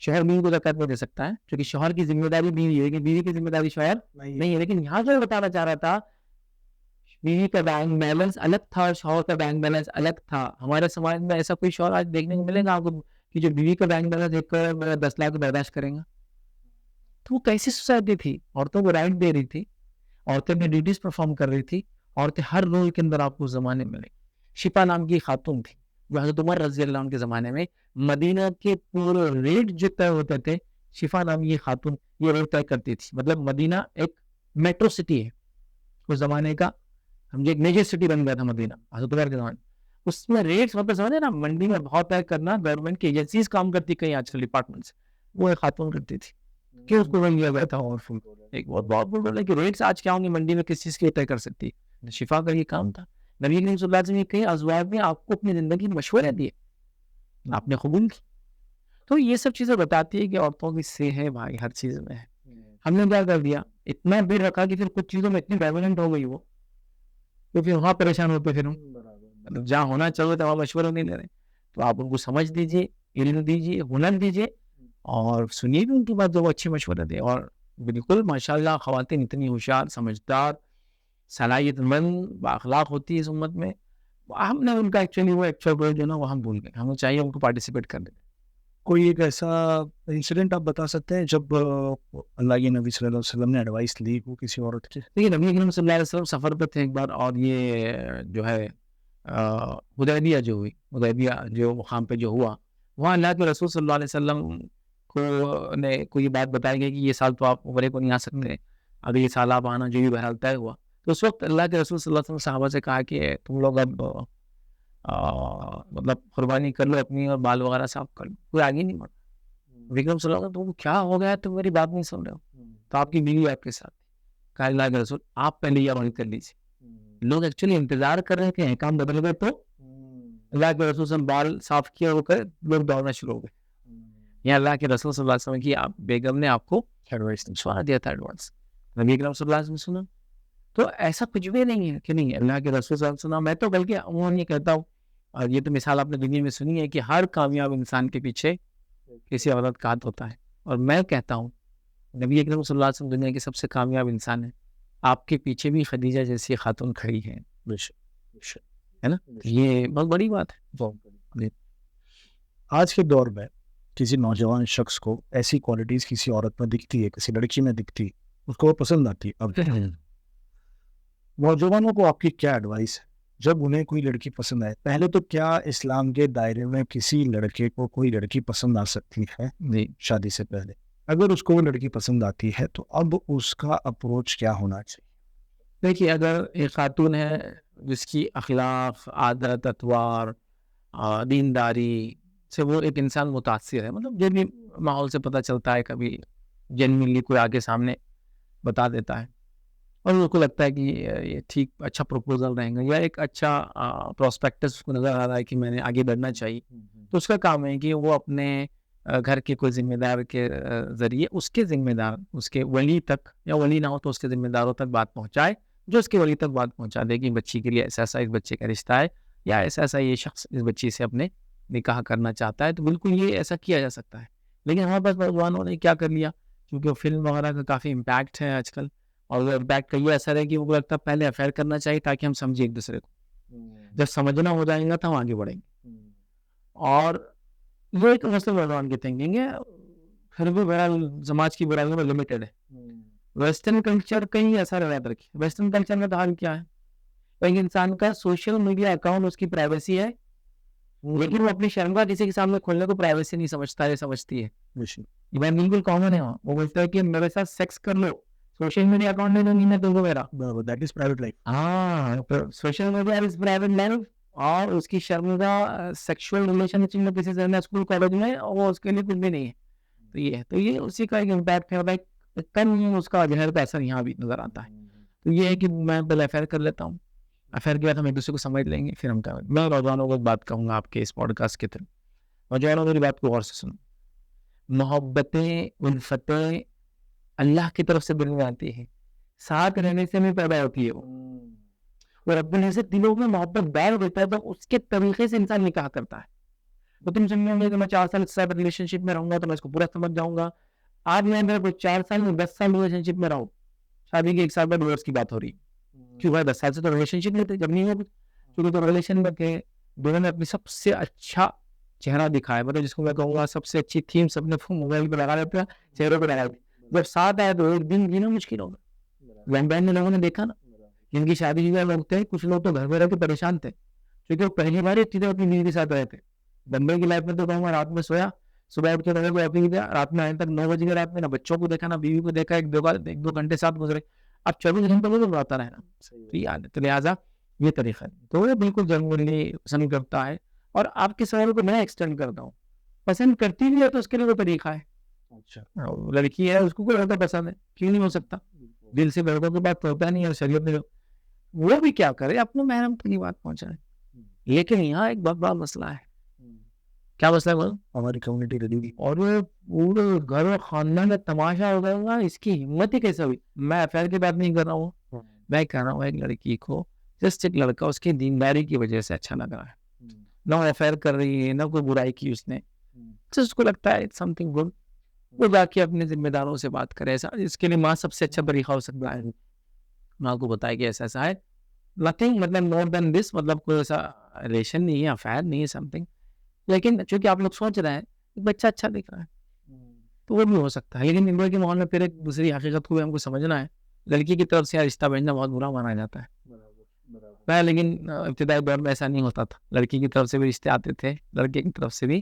شوہر بیوی کو زکوٰۃ نہیں دے سکتا ہے کیونکہ شوہر کی ذمہ داری بیوی ہے, لیکن بیوی کی ذمہ داری شوہر نہیں ہے. لیکن یہاں جو بتانا چاہ رہا تھا, بیوی کا بینک بیلنس الگ تھا اور شوہر کا بینک بیلنس الگ تھا. ہمارے سماج میں ایسا کوئی شوہر آج دیکھنے کو ملے گا آپ کو کہ جو بیوی کا بینک بیلنس دیکھ کر 10 لاکھ برداشت کریں گا؟ تو وہ کیسی سوسائٹی تھی؟ عورتوں کو رائٹ دے رہی تھی, عورتیں اپنی ڈیوٹیز پرفارم کر رہی تھی, عورتیں ہر رول کے اندر آپ کو زمانے میں. شفا نام کی خاتون تھی جو حضرت عمر رضی اللہ عنہ کے زمانے میں مدینہ کے پورے ریٹ جو طے ہوتے تھے, شفا نام کی خاتون یہ ریٹ طے کرتی تھی. مطلب مدینہ ایک میٹرو سٹی ہے اس زمانے کا, ہم ایک میجر سٹی بن گیا تھا مدینہ حضرت عمر کے زمانے. اس میں ریٹس مطلب سمجھے نا, منڈی میں بہت طے کرنا, گورنمنٹ کی ایجنسیز کام کرتی کئی آج کل ڈپارٹمنٹس, وہ ایک خاتون کرتی تھی کہ اس کو بن گیا بیٹھا اور فل ایک بہت بول رہا کہ ریٹس آج کیا ہوں گے منڈی میں, کس چیز کے طے کر سکتی. شفا کا یہ کام تھا. نبی کریم صلی اللہ علیہ وسلم نے کئی ازواج میں آپ کو اپنی زندگی مشورے دیے, آپ نے قبول کی. تو یہ سب چیزیں بتاتی ہے کہ عورتوں کی سے ہے بھائی, ہر چیز میں ہے. ہم نے کیا کر دیا, اتنا بھیڑ رکھا کہ پھر کچھ چیزوں میں اتنی ڈیولپمنٹ ہو گئی وہ, تو پھر وہاں پریشان ہوتے, پھر مطلب جہاں ہونا چاہیے تو وہاں مشورہ نہیں لے رہے. تو آپ ان کو سمجھ دیجیے, علم دیجیے, ہنر دیجیے اور سنیے بھی ان کی بات جو وہ اچھے مشورے دے. اور بالکل ماشاءاللہ خواتین اتنی ہوشیار, سمجھدار, صلاحیت مند, بااخلاق ہوتی ہے اس امت میں. ہم نے ان کا ایکچولی وہ ایکچوئل جو نا وہ ہم بھول گئے. ہمیں چاہیے ان کو پارٹیسپیٹ کرنے. کوئی ایک ایسا انسیڈنٹ آپ بتا سکتے ہیں جب اللہ کے نبی صلی اللہ علیہ وسلم نے ایڈوائس لی ہو کسی عورت کی؟ دیکھیے نبی اکرم صلی اللہ علیہ وسلم سفر پہ تھے ایک بار, اور یہ جو ہے حدیبیہ جو ہوئی, حدیبیہ جو مقام پہ جو ہوا, وہاں اللہ کے رسول صلی اللہ علیہ وسلم کو نے کوئی بات بتائی گئی کہ یہ سال تو آپ عمرے کو نہیں آ سکتے, اگلے سال آپ آنا, جو بھی بہرحال طے ہوا. تو اس وقت اللہ کے رسول صلی اللہ علیہ وسلم صحابہ سے کہا کہ تم لوگ اب مطلب قربانی کر لو اپنی اور بال وغیرہ صاف کر لو, کوئی آگے نہیں بڑھا. وکرم صلی اللہ علیہ وسلم, کیا ہو گیا, تم میری بات نہیں سن رہے ہو؟ تو آپ کی بیوی آپ کے ساتھ. کہا اللہ کے رسول آپ پہلے یہ عمل کر لیجیے. لوگ ایکچولی انتظار کر رہے تھے, احکام بدل گئے, تو اللہ کے رسول صلی اللہ علیہ وسلم بال صاف کیا وہ کر, لوگ دوڑنا شروع ہو گئے. یا اللہ کے رسول صلی اللہ علیہ وسلم کی بیگم نے آپ کو ایڈوائس دیا تھا, ایڈوانس. نبی اکرم صلی اللہ علیہ وسلم سنا. تو ایسا کچھ بھی نہیں ہے کہ نہیں اللہ کے رسول صلی اللہ علیہ وسلم. میں تو بلکہ عموماً یہ کہتا ہوں, اور یہ تو مثال آپ نے دنیا میں سنی ہے کہ ہر کامیاب انسان کے پیچھے کسی عورت کا ہاتھ ہوتا ہے. اور میں کہتا ہوں نبی اکرم صلی اللہ علیہ وسلم دنیا کے سب سے کامیاب انسان ہیں, آپ کے پیچھے بھی خدیجہ جیسی خاتون کھڑی ہے, ہے نا. یہ بہت بڑی بات ہے. آج کے دور میں کسی نوجوان شخص کو ایسی کوالٹیز کسی عورت میں دکھتی ہے, کسی لڑکی میں دکھتی, اس کو وہ پسند آتی ہے. اب نوجوانوں کو آپ کی کیا ایڈوائس ہے جب انہیں کوئی لڑکی پسند آئے؟ پہلے تو کیا اسلام کے دائرے میں کسی لڑکے کو کوئی لڑکی پسند آ سکتی ہے شادی سے پہلے؟ اگر اس کو وہ لڑکی پسند آتی ہے تو اب اس کا اپروچ کیا ہونا چاہیے؟ دیکھیے اگر ایک خاتون ہے جس کی اخلاق, عادت, اطوار, دینداری سے وہ ایک انسان متاثر ہے, مطلب جو بھی ماحول سے پتہ چلتا ہے, کبھی جنرلی کوئی آگے سامنے بتا دیتا ہے, اور ان کو لگتا ہے کہ یہ ٹھیک اچھا پروپوزل رہے گا یا ایک اچھا پراسپیکٹس اس کو نظر آ رہا ہے کہ میں نے آگے بڑھنا چاہیے، تو اس کا کام ہے کہ وہ اپنے گھر کے کوئی ذمہ دار کے ذریعے اس کے ذمہ دار، اس کے ولی تک، یا ولی نہ ہو تو اس کے ذمہ داروں تک بات پہنچائے، جو اس کے ولی تک بات پہنچا دے کہ بچی کے لیے ایسا ایسا اس بچے کا رشتہ ہے، یا ایسا ایسا یہ شخص اس بچی سے اپنے نکاح کرنا چاہتا ہے، تو بالکل یہ ایسا کیا جا سکتا ہے. لیکن ہمارے پاس نوجوانوں نے کیا کر لیا، کیونکہ فلم وغیرہ کا کافی امپیکٹ ہے آج کل، اور وہ امپیکٹ کا یہ اثر ہے کہ وہ لگتا ہے پہلے افیئر کرنا چاہیے تاکہ ہم سمجھیں ایک دوسرے کو، جب سمجھنا ہو جائے گا تو ہم آگے بڑھیں گے. اور وہ ایک مسلم نوجوان کی تھنکنگ ہے، پھر بھی بہرحال سماج کی برائیوں میں لمیٹڈ ہے. ویسٹرن کلچر کا ہی اثر ہے ادھر کی. ویسٹرن کلچر میں تو حال کیا ہے، ایک انسان کا سوشل میڈیا اکاؤنٹ اس کی پرائیویسی ہے، لیکن وہ اپنی شرمگاہ کسی کے سامنے کھولنے کو پرائیویسی نہیں سمجھتا ہے، سمجھتی ہے. یہ بالکل کامن ہے وہاں. وہ بولتا ہے کہ میرے ساتھ سیکس کر لو، سوشل میڈیا اکاؤنٹ نہیں ہے تو میرا دیٹ از پرائیویٹ لائف. ہاں social media is private life, اور اس کی شرمگاہ سیکشل ریلیشن شپ میں کسی سے اسکول کالج میں، وہ اس کے لیے کچھ بھی نہیں ہے. تو یہ ہے، تو یہ اسی کا ایک امپیکٹ ہے، کم اس کا ظاہر کا اثر یہاں بھی نظر آتا ہے. تو یہ ہے کہ میں پہلے افیئر کر لیتا ہوں، افیئر کے بعد ہم ایک دوسرے کو سمجھ لیں گے، پھر ہم کیا. میں نوجوانوں کو بات کہوں گا آپ کے اس پوڈ کاسٹ کے تھرو. نوجوانوں میری بات کو غور سے سنو. محبتیں، الفتیں اللہ کی طرف سے دل میں آتی ہے، ساتھ رہنے سے میں پیدا ہوتی ہے. وہ رب العزت دلوں میں محبت بیان دیتا ہے تو اس کے طریقے سے انسان نکاح کرتا ہے. تو تم سمجھو گے کہ میں 4 سال سے ریلیشن شپ میں رہوں گا تو میں اس کو پورا سمجھ جاؤں گا. آج میں میرے کو 4 سال میں 10 سال ریلیشن شپ میں رہوں، شادی کے 1 سال بعد ڈیورس کی بات ہو رہی. کیوں بھائی 10 سال سے تو ریلیشن شپ میں تھے، جب نہیں ہو کیونکہ تو ریلیشن میں تھے، دونوں نے اپنی سب سے اچھا چہرہ دکھایا، مطلب جس کو میں کہوں گا سب سے اچھی تھیم سب نے موبائل پہ لگا لیتے ہیں، چہروں پہ لگا لیتے. جب ساتھ آئے تو ایک دن جینا مشکل ہوگا. ویمپائر نے لوگوں نے دیکھا نا، جن کی شادی ہوئی لوگ تھے، کچھ لوگ تو گھر میں رہ کے پریشان تھے کیونکہ وہ پہلی بار اتنی دیر اپنی بیوی کے ساتھ رہے تھے. بندے کی لائف میں تو کہوں گا رات میں سویا، صبح اٹھ کے کوئی اپنی رات میں آئے تک 9 بجے رات میں، نہ بچوں کو دیکھا نہ بیوی کو دیکھا، 1-2 گھنٹے ساتھ گزرے. اب 24 گھنٹے میں تو آتا رہنا، تو یہ عادت، لہٰذا یہ طریقہ ہے. تو یہ بالکل ضروری پسند کرتا ہے. اور آپ کے سوال کو میں ایکسٹینڈ کرتا ہوں، پسند کرتی بھی ہے تو اس کے لیے وہ طریقہ ہے. اچھا لڑکی ہے، اس کو کوئی لڑکا پسند ہے، کیوں نہیں ہو سکتا؟ دل سے لڑکوں کے بات ہوتا نہیں ہے شریعت میں. وہ بھی کیا کرے، اپنے محرم تک کی بات پہنچائے. لیکن یہاں ایک بہت بڑا مسئلہ ہے. کیا مسئلہ ہے؟ ہماری کمیونٹی ریڈی اور وہ پورے گھر و خاندان میں تماشا ہو گیا، اس کی ہمت ہی کیسے ہوئی. میں افیئر کی بات نہیں کر رہا ہوں، میں کہہ رہا ہوں ایک لڑکی کو جسٹ ایک لڑکا اس کی دینداری کی وجہ سے اچھا لگ رہا ہے، نہ افیئر کر رہی ہے، نہ کوئی برائی کی اس نے، اس کو لگتا ہے سم تھنگ گڈ، وہ جا کے اپنے ذمہ داروں سے بات کرے. ایسا اس کے لیے ماں سب سے اچھا طریقہ ہو سکتا ہے، ماں کو بتائے کہ ایسا ایسا ہے، نتھنگ مطلب مور دین دس، مطلب کوئی ایسا ریلیشن نہیں ہے، افیئر نہیں ہے، سم تھنگ. لیکن چونکہ آپ لوگ سوچ رہے ہیں بچہ اچھا دکھ رہا ہے تو وہ بھی ہو سکتا ہے. لیکن انڈیا کے ماحول میں پھر ایک دوسری حقیقت کو بھی ہم کو سمجھنا ہے، لڑکی کی طرف سے رشتہ بھیجنا بہت برا مانا جاتا ہے. لیکن ابتدائی دور میں ایسا نہیں ہوتا تھا، لڑکی کی طرف سے بھی رشتے آتے تھے، لڑکے کی طرف سے بھی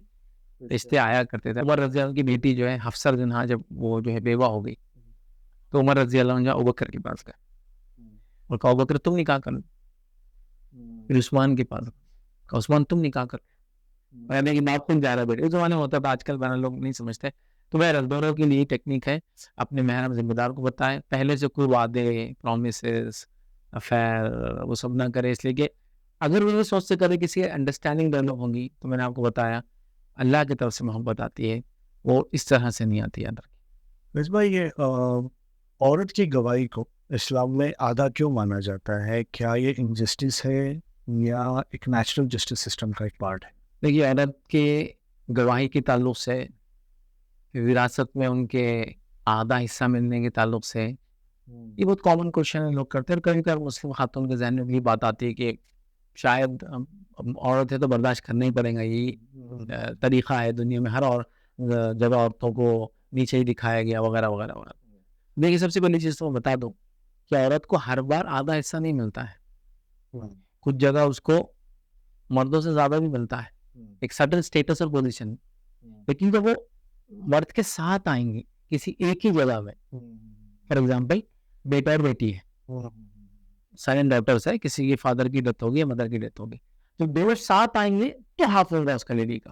رشتے آیا کرتے تھے. عمر رضی اللہ عنہ کی بیٹی جو ہے حفصہ رضی اللہ عنہا، جب وہ جو ہے بیوہ ہو گئی تو عمر رضی اللہ عنہ ابوبکر کے پاس گئے اور کہا ابوبکر تم نکاح کر لو. پھر عثمان کے پاس کہا عثمان تم نکاح کر. کہ باپ کون جا رہا ہے بیٹے، اس زمانے میں ہوتا تھا، آج کل بہت لوگ نہیں سمجھتے. تو میں رسدوروں کے لیے ٹیکنیک ہے، اپنے محرم ذمہ دار کو بتائیں، پہلے سے کوئی وعدے، پرومسز، افیئر وہ سب نہ کرے. اس لیے کہ اگر وہ سوچ سے کرے کسی انڈرسٹینڈنگ ڈیولپ ہوگی، تو میں نے آپ کو بتایا اللہ کی طرف سے محبت آتی ہے، وہ اس طرح سے نہیں آتی ہے اندر. بس بھائی یہ عورت کی گواہی کو اسلام میں آدھا کیوں مانا جاتا ہے؟ کیا یہ انجسٹس ہے یا ایک نیچرل جسٹس سسٹم کا ایک پارٹ ہے؟ دیکھیے عورت کے گواہی کے تعلق سے، وراثت میں ان کے آدھا حصہ ملنے کے تعلق سے، یہ بہت کامن کوشچن ہے، لوگ کرتے ہیں. کبھی کبھی مسلم خاتون کے ذہن میں بھی بات آتی ہے کہ شاید عورت ہے تو برداشت کرنا ہی پڑے گا، یہی طریقہ ہے دنیا میں، ہر اور جگہ عورتوں کو نیچے ہی دکھایا گیا وغیرہ وغیرہ وغیرہ. دیکھیے سب سے پہلی چیز تو میں بتا دوں کہ عورت کو ہر بار آدھا حصہ نہیں ملتا ہے، کچھ جگہ اس کو مردوں سے زیادہ بھی ملتا ہے، ایک سرٹن اسٹیٹس اور پوزیشن. لیکن جب وہ مرد کے ساتھ آئیں گے کسی ایک ہی جگہ میں، فار ایگزامپل بیٹا اور بیٹی ہے، سائلنٹ ڈاٹرس ہے، کسی کے فادر کی ڈیتھ ہوگی یا مدر کی ڈیتھ ہوگی، تو دونوں ساتھ آئیں گے تو ہاف مل رہا ہے اس کا لیڈی کا.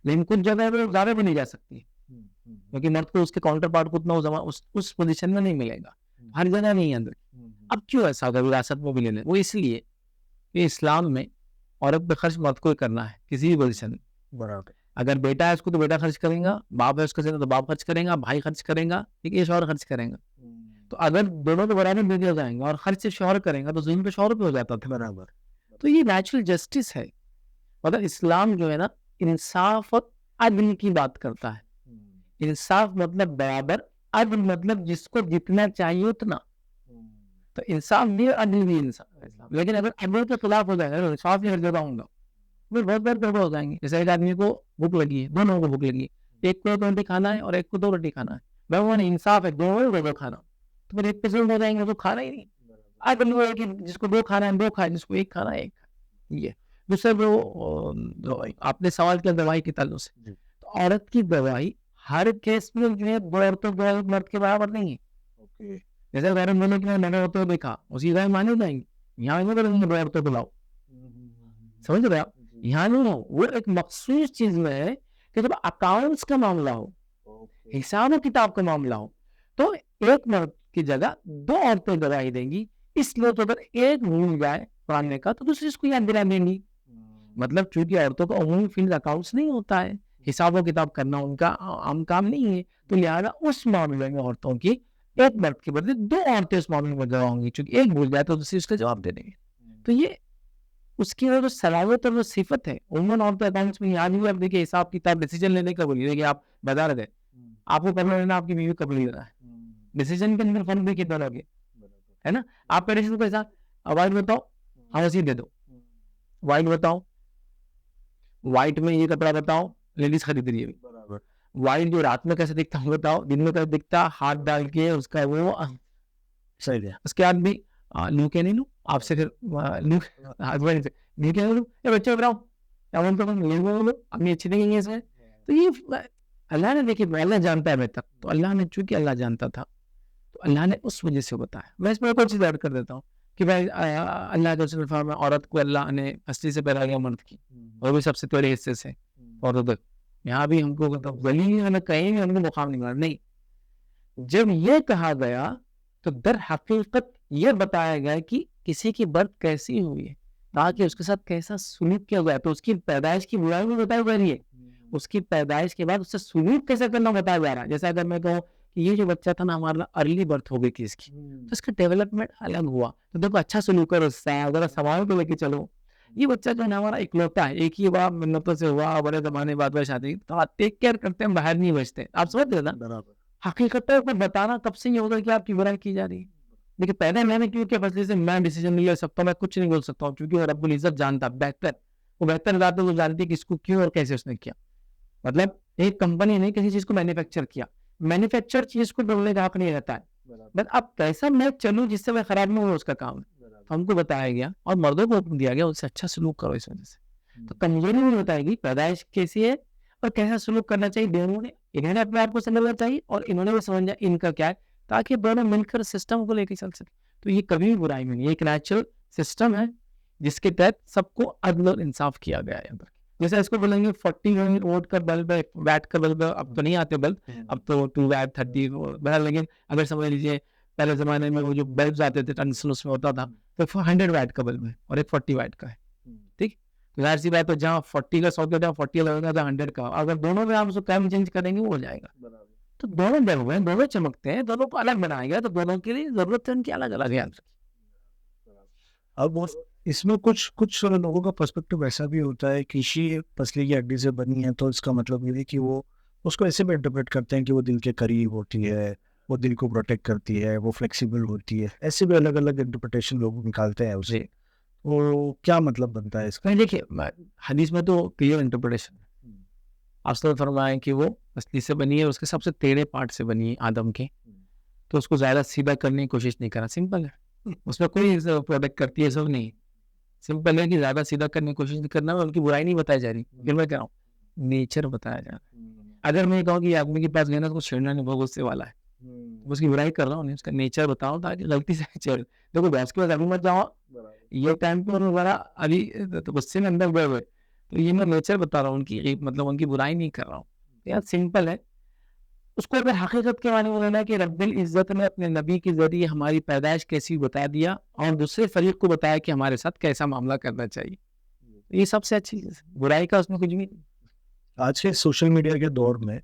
لیکن کچھ جگہ پہ زیادہ بھی نہیں جا سکتی کیونکہ مرد کو اس کے کاؤنٹر پارٹ کو اتنا اس پوزیشن میں نہیں ملے گا، ہر جگہ نہیں ہے اندر. اب کیوں ایسا ہوگا وراثت میں بھی لے لیں؟ وہ اس لیے کہ اسلام میں عورت پہ خرچ مرد کو ہی کرنا ہے کسی بھی پوزیشن میں. برابر. اگر بیٹا ہے اس کو تو بیٹا خرچ کرے گا, باپ ہے اس کا تو باپ خرچ کرے گا, بھائی خرچ کرے گا, ٹھیک ہے, شوہر خرچ کرے گا. تو اگر دونوں کو برابر دے دیا جائیں گا اور خرچ صرف شوہر کریں گا تو ظلم تو شوہر پہ ہو جاتا تھا. برابر. تو یہ نیچرل جسٹس ہے. مطلب اسلام جو ہے نا انصاف اور عدل کی بات کرتا ہے. انصاف مطلب برابر, عدل مطلب جس کو جتنا چاہیے اتنا. تو انصاف بھی عدل بھی انصاف. لیکن اگر عدل کے خلاف ہو جائے گا, انصاف نہیں کر ہوں گا, پھر بہت بہت گڑبڑ ہو جائیں گے. جیسے ایک آدمی کو بھوک لگی ہے, دونوں کو بھوک لگی ہے, ایک کو روٹی کھانا ہے اور ایک کو 2 روٹی کھانا ہے. وہ انصاف ہے دونوں کو کھانا, تو پھر ایک پہ ظلم ہو جائیں گے تو کھانا ہی نہیں. عدل وہ ہے کہ جس کو 2 کھانا ہے 2 کھائے, جس کو 1 کھانا ہے 1 کھائے. یہ دوسرے وہ آپ نے سوال کیا گواہی کے تعلق سے, تو عورت کی گواہی ہر کیس میں جو ہے عورتوں مرد کے برابر نہیں ہے. جیسے غیر ملک میں میں نے عورتوں کو دیکھا اسی گائے مانے جائیں گے, یہاں نہیں عورتوں کو لاؤ. سمجھ رہے آپ, یہاں نہیں ہو. وہ ایک مخصوص چیز میں ہے کہ جب اکاؤنٹس کا معاملہ ہو, حساب و کتاب کا معاملہ ہو, تو ایک مرد کی جگہ 2 عورتیں گواہی دیں گی. اس لیے تو اگر ایک بھول جائے پڑھنے کا تو دوسری اس کو یاد دلا دیں گی. مطلب چونکہ عورتوں کو عمومی فیلڈ اکاؤنٹس نہیں ہوتا ہے, حساب و کتاب کرنا ان کا عام کام نہیں ہے, تو لہٰذا اس معاملے میں عورتوں کی ایک مرد کے بدلے 2 عورتیں اس معاملے میں گواہ ہوں گی. چونکہ ایک بھول جائے تو دوسری اس کا جواب دے دیں گے. تو یہ اس کی جو صلاحیت اور جو صفت ہے عموماً عورتوں اکاؤنٹس میں یاد ہوا. اب دیکھیے حساب کتاب ڈیسیجن لینے کا بولیے کہ آپ بازار گئے, آپ کو کرنا لینا, آپ کی بیوی کب لینا ہے, ڈیسیجن کے اندر فرق بھی کتنا لگے, ہے نا. آپ کا ڈیسیجن کیسا, وائٹ بتاؤ, ہاں اسی دے دو. وائٹ بتاؤ, وائٹ میں یہ کپڑا بتاؤ, لیڈیز خرید رہی ہے. وائٹ جو رات میں کیسے دکھتا ہے بتاؤ, دن میں کیسے دکھتا, ہاتھ ڈال کے اس کا وہ صحیح ہے. اس کے بعد بھی لو کے نہیں لوں آپ سے, پھر بچے بتاؤ اپنی اچھی نہیں ہے اس میں. تو یہ اللہ نے دیکھیے اللہ جانتا ہے بہتر, تو اللہ نے چونکہ اللہ جانتا تھا تو اللہ نے اس وجہ سے بتایا. میں اس میں کوئی چیز ایڈ کر دیتا ہوں کہ بھائی اللہ کے رسول فرمایا عورت کو اللہ نے اصلی سے پیدا کیا مرد کی, اور بھی سب سے پہلے حصے سے. اور یہاں بھی ہم کو ولی کہیں بھی ہم کو مقام نہیں ملا نہیں. جب یہ کہا گیا تو در حقیقت یہ بتایا گیا کہ کسی کی برتھ کیسی ہوئی ہے تاکہ اس کے ساتھ کیسا سلوک کیا گیا. تو اس کی پیدائش کی برائی بھی بتائی جا رہی ہے, اس کی پیدائش کے بعد اس سے سلوک کیسے کرنا بتایا جا رہا ہے. جیسے اگر میں کہوں کہ یہ جو بچہ تھا نا ہمارا ارلی برتھ ہو گئی تھی اس کی, تو اس کا ڈیولپمنٹ الگ ہوا, تو دیکھو اچھا سلوک کرو, اس سے ذرا سوال کو لے کے چلو. یہ بچہ جو ہے نا ہمارا اکلوتا ہے, ایک ہی بار منتوں سے ہوا, بڑے زمانے بعد میں شادی, تو آپ ٹیک کیئر کرتے ہیں, باہر نہیں بچتے. آپ سمجھ رہے نا حقیقت بتانا کب سے یہ ہوگا کہ آپ کی برائی کی جا رہی ہے. لیکن پہلے میں نے کیونکہ فیصلے سے میں ڈیسیجن نہیں لے سکتا, میں کچھ نہیں بول سکتا ہوں, کیونکہ رب العزت جانتا بہتر, وہ بہتر ذات وہ جانتی ہے کہ اس کو کیوں اور کیسے اس نے کیا. مطلب ایک کمپنی نے کسی چیز کو مینوفیکچر کیا, مینوفیکچر چیز کو ڈھونڈنے کا حق نہیں رہتا ہے, بس اب کیسا میں چلوں جس سے میں خراب نہیں ہوں, اس کا کام ہے. ہم کو بتایا گیا اور مردوں کو حکم دیا گیا اس سے اچھا سلوک کرو. اس وجہ سے تو کمزوری نہیں بتائے گی پیدائش کیسی ہے اور کیسا سلوک کرنا چاہیے. دونوں نے انہوں نے اپنے آپ کو سمجھنا چاہیے اور انہوں نے بھی سمجھنا ان کا کیا ہے, تاکہ دونوں مل کر سسٹم کو لے کے چل سکے. تو یہ کبھی بھی برائی میں نہیں, ایک نیچرل سسٹم ہے جس کے تحت سب کو عدل اور انصاف کیا گیا ہے. جیسے اس کو بولیں گے 40 ووٹ کا بلب ہے, ویٹ کا بلب ہے, اب تو نہیں آتے بلب, اب تو 2 ویٹ 30 بہر. لیکن اگر سمجھ لیجیے پہلے زمانے میں وہ جو بلبز آتے تھے ٹنگسٹن اس میں ہوتا تھا, تو 100 ویٹ کا بلب ہے اور ایک 40 ویٹ کا ہے. ٹھیک, ظاہر سی بات ہے جہاں 40 کا 100 کا 40 لگے گا 100 کا, اگر دونوں میں آپ اس کو ٹائم چینج کریں گے وہ ہو جائے گا. تو دونوں بلب ہیں, دونوں چمکتے ہیں, دونوں کو الگ بنایا گیا, تو دونوں کے لیے ضرورت ہے ان کی الگ الگ ہے. اب اس میں کچھ لوگوں کا پرسپیکٹو ایسا بھی ہوتا ہے کہ یہ پسلی کی ہڈی سے بنی ہے, تو اس کا مطلب یہ ہے کہ وہ اس کو ایسے بھی انٹرپریٹ کرتے ہیں کہ وہ دل کے قریب ہوتی ہے, وہ دل کو پروٹیکٹ کرتی ہے, وہ فلیکسیبل ہوتی ہے. ایسے بھی الگ الگ انٹرپریٹیشن لوگ نکالتے ہیں اسے. وہ کیا مطلب بنتا ہے اس کا؟ دیکھیے حدیث میں تو کلیئر انٹرپریٹیشن ہے. آپ نے فرمایا کہ وہ پسلی سے بنی ہے, اس کے سب سے ٹیڑھے پارٹ سے بنی ہے آدم کے, تو اس کو زیادہ سیدھا کرنے کی کوشش نہیں کرنا. سمپل ہے, اس میں کوئی پروڈکٹ کرتی ہے سب نہیں. سمپل ہے کہ زیادہ سیدھا کرنے کی کوشش نہیں کرنا, ان کی برائی نہیں بتائی جا رہی. پھر میں کہہ رہا ہوں نیچر بتایا جا رہا ہے. اگر میں کہوں کہ آدمی کے پاس گیا نا اس کو چھیڑنا نہیں, بہت غصے والا ہے, اس کی برائی کر رہا ہوں, اس کا نیچر بتاؤں تاکہ غلطی سے چھیڑ. دیکھو بحث کے بعد ابھی مت جاؤ, یہ ٹائم پہ ذرا ابھی غصے میں اندر ہوئے, تو یہ میں نیچر بتا رہا ہوں ان کی, مطلب ان کی برائی نہیں کر رہا ہوں. یار سمپل ہے, اس کو اگر حقیقت کے معنی میں لینا ہے کہ رب العزت نے اپنے نبی کے ذریعے ہماری پیدائش کیسی بتا دیا اور دوسرے فریق کو بتایا کہ ہمارے ساتھ کیسا معاملہ کرنا چاہیے. یہ سب سے اچھی چیز ہے, برائی کا اس میں کچھ بھی نہیں. آج کے سوشل میڈیا کے دور میں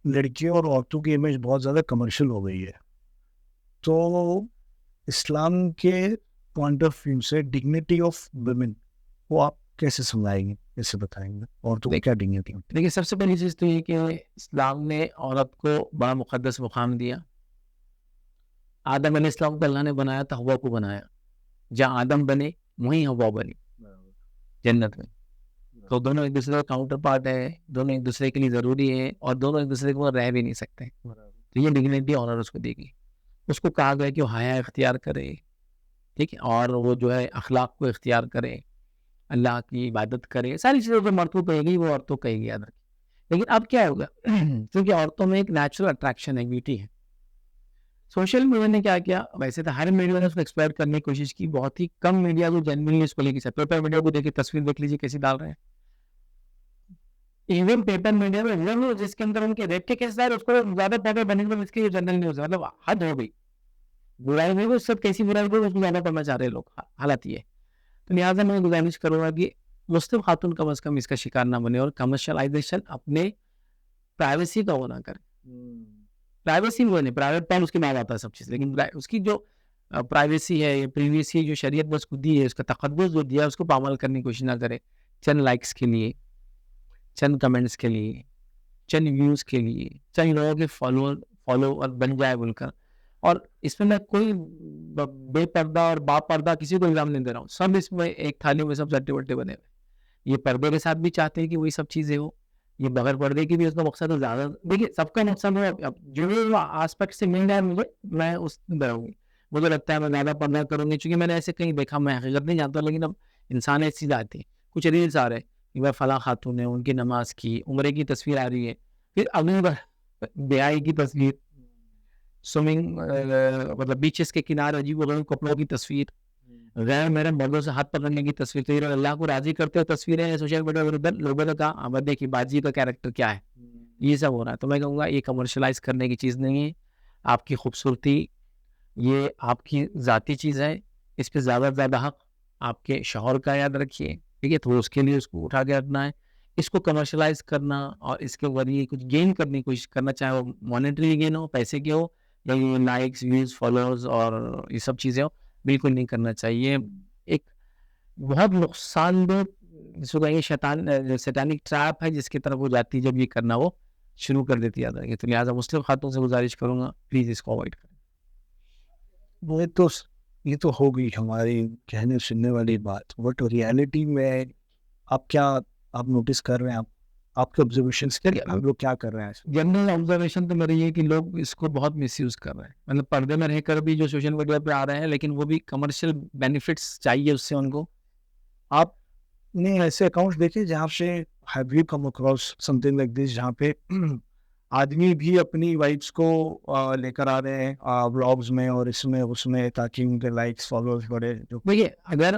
لڑکیوں اور عورتوں کی امیج بہت زیادہ کمرشل ہو گئی ہے. تو اسلام کے پوائنٹ آف ویو سے ڈگنیٹی آف ویمن وہ آپ کیسے سمجھائیں گے, کیسے بتائیں گے, عورتوں کو کیا ڈگنیٹی ہوتی ہے؟ دیکھیے, سب سے پہلی چیز تو یہ کہ اسلام نے عورت کو بڑا مقدس مقام دیا. آدم علیہ السلام کو اللہ نے بنایا تو ہوا کو بنایا. جہاں آدم بنے وہیں ہوا بنی جنت میں. تو دونوں ایک دوسرے کا کاؤنٹر پارٹ ہے, دونوں ایک دوسرے کے لیے ضروری ہے اور دونوں ایک دوسرے کو رہ بھی نہیں سکتے. تو یہ ڈگنیٹی آنر اس کو دے گی. اس کو کہا گیا کہ وہ حیا اختیار کرے, ٹھیک ہے, اور وہ جو ہے اخلاق کو اختیار کرے, اللہ کی عبادت کرے. ساری چیزوں پہ مرتبہ کہے گی, وہ عورتوں کہے گی, یاد رکھیں. لیکن اب کیا ہوگا, کیونکہ عورتوں میں ایک نیچرل اٹریکشن ہے, بیوٹی ہے. سوشل میڈیا نے کیا کیا, ویسے تو ہر میڈیا نے اس کو ایکسپلائٹ کرنے کی کوشش کی, بہت ہی کم میڈیا جو جنرلی اس کو لے کے پیپر میڈیا کو دیکھے تصویر دیکھ لیجیے کیسی ڈال رہے ہیں. ایون پیپر میڈیا میں جس کے اندر ان کے ریپ کے کیسز آئے اس کو زیادہ پیپر بنے گا, اس کے جنرل نیوز, مطلب حد ہو گئی. برائی میں وہ سب کیسی برائی کو اس کو زیادہ کرنا چاہ رہے لوگ, حالت یہ. تو لہٰذا میں گزارش کروں گا کہ مسلم خاتون کم از کم اس کا شکار نہ بنے اور کمرشلائزیشن اپنے پرائیویسی کا وہ نہ کرے. پرائیویسی وہ نہیں, پرائیویٹ پان اس کے بعد آتا ہے سب چیز, لیکن اس کی جو پرائیویسی ہے, پریویسی جو شریعت نے اس کو دی ہے, اس کا تقدس جو دیا ہے, اس کو پامال کرنے کی کوشش نہ کرے. چند لائکس کے لیے, چند کمنٹس کے لیے, چند ویوز کے لیے, چند لوگوں کے فالوور بن جائے بول کر. اور اس میں کوئی بے پردہ اور با پردہ کسی کو الزام نہیں دے رہا ہوں, سب اس میں ایک تھالی میں سب چٹے بٹے بنے ہوئے. یہ پردے کے ساتھ بھی چاہتے ہیں کہ وہی سب چیزیں ہو, یہ بغیر پردے کی بھی اس کا مقصد ہے زیادہ. دیکھیے سب کا مقصد ہے, جو آسپیکٹ سے مل جائے مجھے, میں اس میں رہوں گی. مجھے لگتا ہے میں زیادہ پردہ کروں گی, چونکہ میں نے ایسے کہیں دیکھا, میں حقیقت نہیں جانتا, لیکن اب انسان ایسی چیز آتی ہے, کچھ ریلس آ رہے کہ بھائی فلاں خاتون نے ان کی نماز کی, عمرے کی تصویر آ رہی ہے, پھر اگلی بار بیائی کی تصویر, سوئمنگ مطلب بیچز کے کنارے عجیب و غریب کپڑوں کی تصویر, غیر میرے مردوں سے ہاتھ پکڑنے کی تصویر. تو یہ اللہ کو راضی کرتے ہوئے تصویریں سوشل میڈیا پر لوگوں نے کہا اب دیکھیے باجی کا کیریکٹر کیا ہے, یہ سب ہو رہا ہے. تو میں کہوں گا یہ کمرشلائز کرنے کی چیز نہیں ہے. آپ کی خوبصورتی یہ آپ کی ذاتی چیز ہے, اس پہ زیادہ سے زیادہ حق آپ کے شوہر کا, یاد رکھیے, ٹھیک ہے. تو اس کے لیے اس کو اٹھا کے رکھنا ہے. اس کو کمرشلائز کرنا اور اس کے ذریعے کچھ گین کرنے کی کوشش کرنا, چاہے وہ مانیٹری گین ہو, پیسے کے ہو, یا یہ لائکس, ویوز, فالوورز اور یہ سب چیزیں ہو, بالکل نہیں کرنا چاہیے. ایک بہت نقصان دہ جس کو کہیں گے شیطانک ٹریپ ہے جس کی طرف وہ جاتی ہے جب یہ کرنا وہ شروع کر دیتی ہے. تو لہٰذا مسلم خاتون سے گزارش کروں گا پلیز اس کو اوائڈ کریں. یہ تو ہو گئی ہماری کہنے سننے والی بات, بٹ ریئلٹی میں آپ نوٹس کر رہے ہیں, آپ کے آبزرویشنس لوگ کیا کر رہے ہیں؟ جنرل آبزرویشن تو میری یہ کہ لوگ اس کو بہت مس یوز کر رہے ہیں, مطلب پردے میں رہ کر بھی جو سوشل میڈیا پہ آ رہے ہیں, لیکن وہ بھی کمرشل بینیفٹس چاہیے اس سے ان کو. آپ نے ایسے اکاؤنٹس دیکھے جہاں پہ have you come across some thing like this, جہاں پہ آدمی بھی اپنی وائفس کو لے کر آ رہے ہیں بلاگز میں اور اس میں تاکہ ان کے لائکس فالوورز بڑھے؟ دیکھیے اگر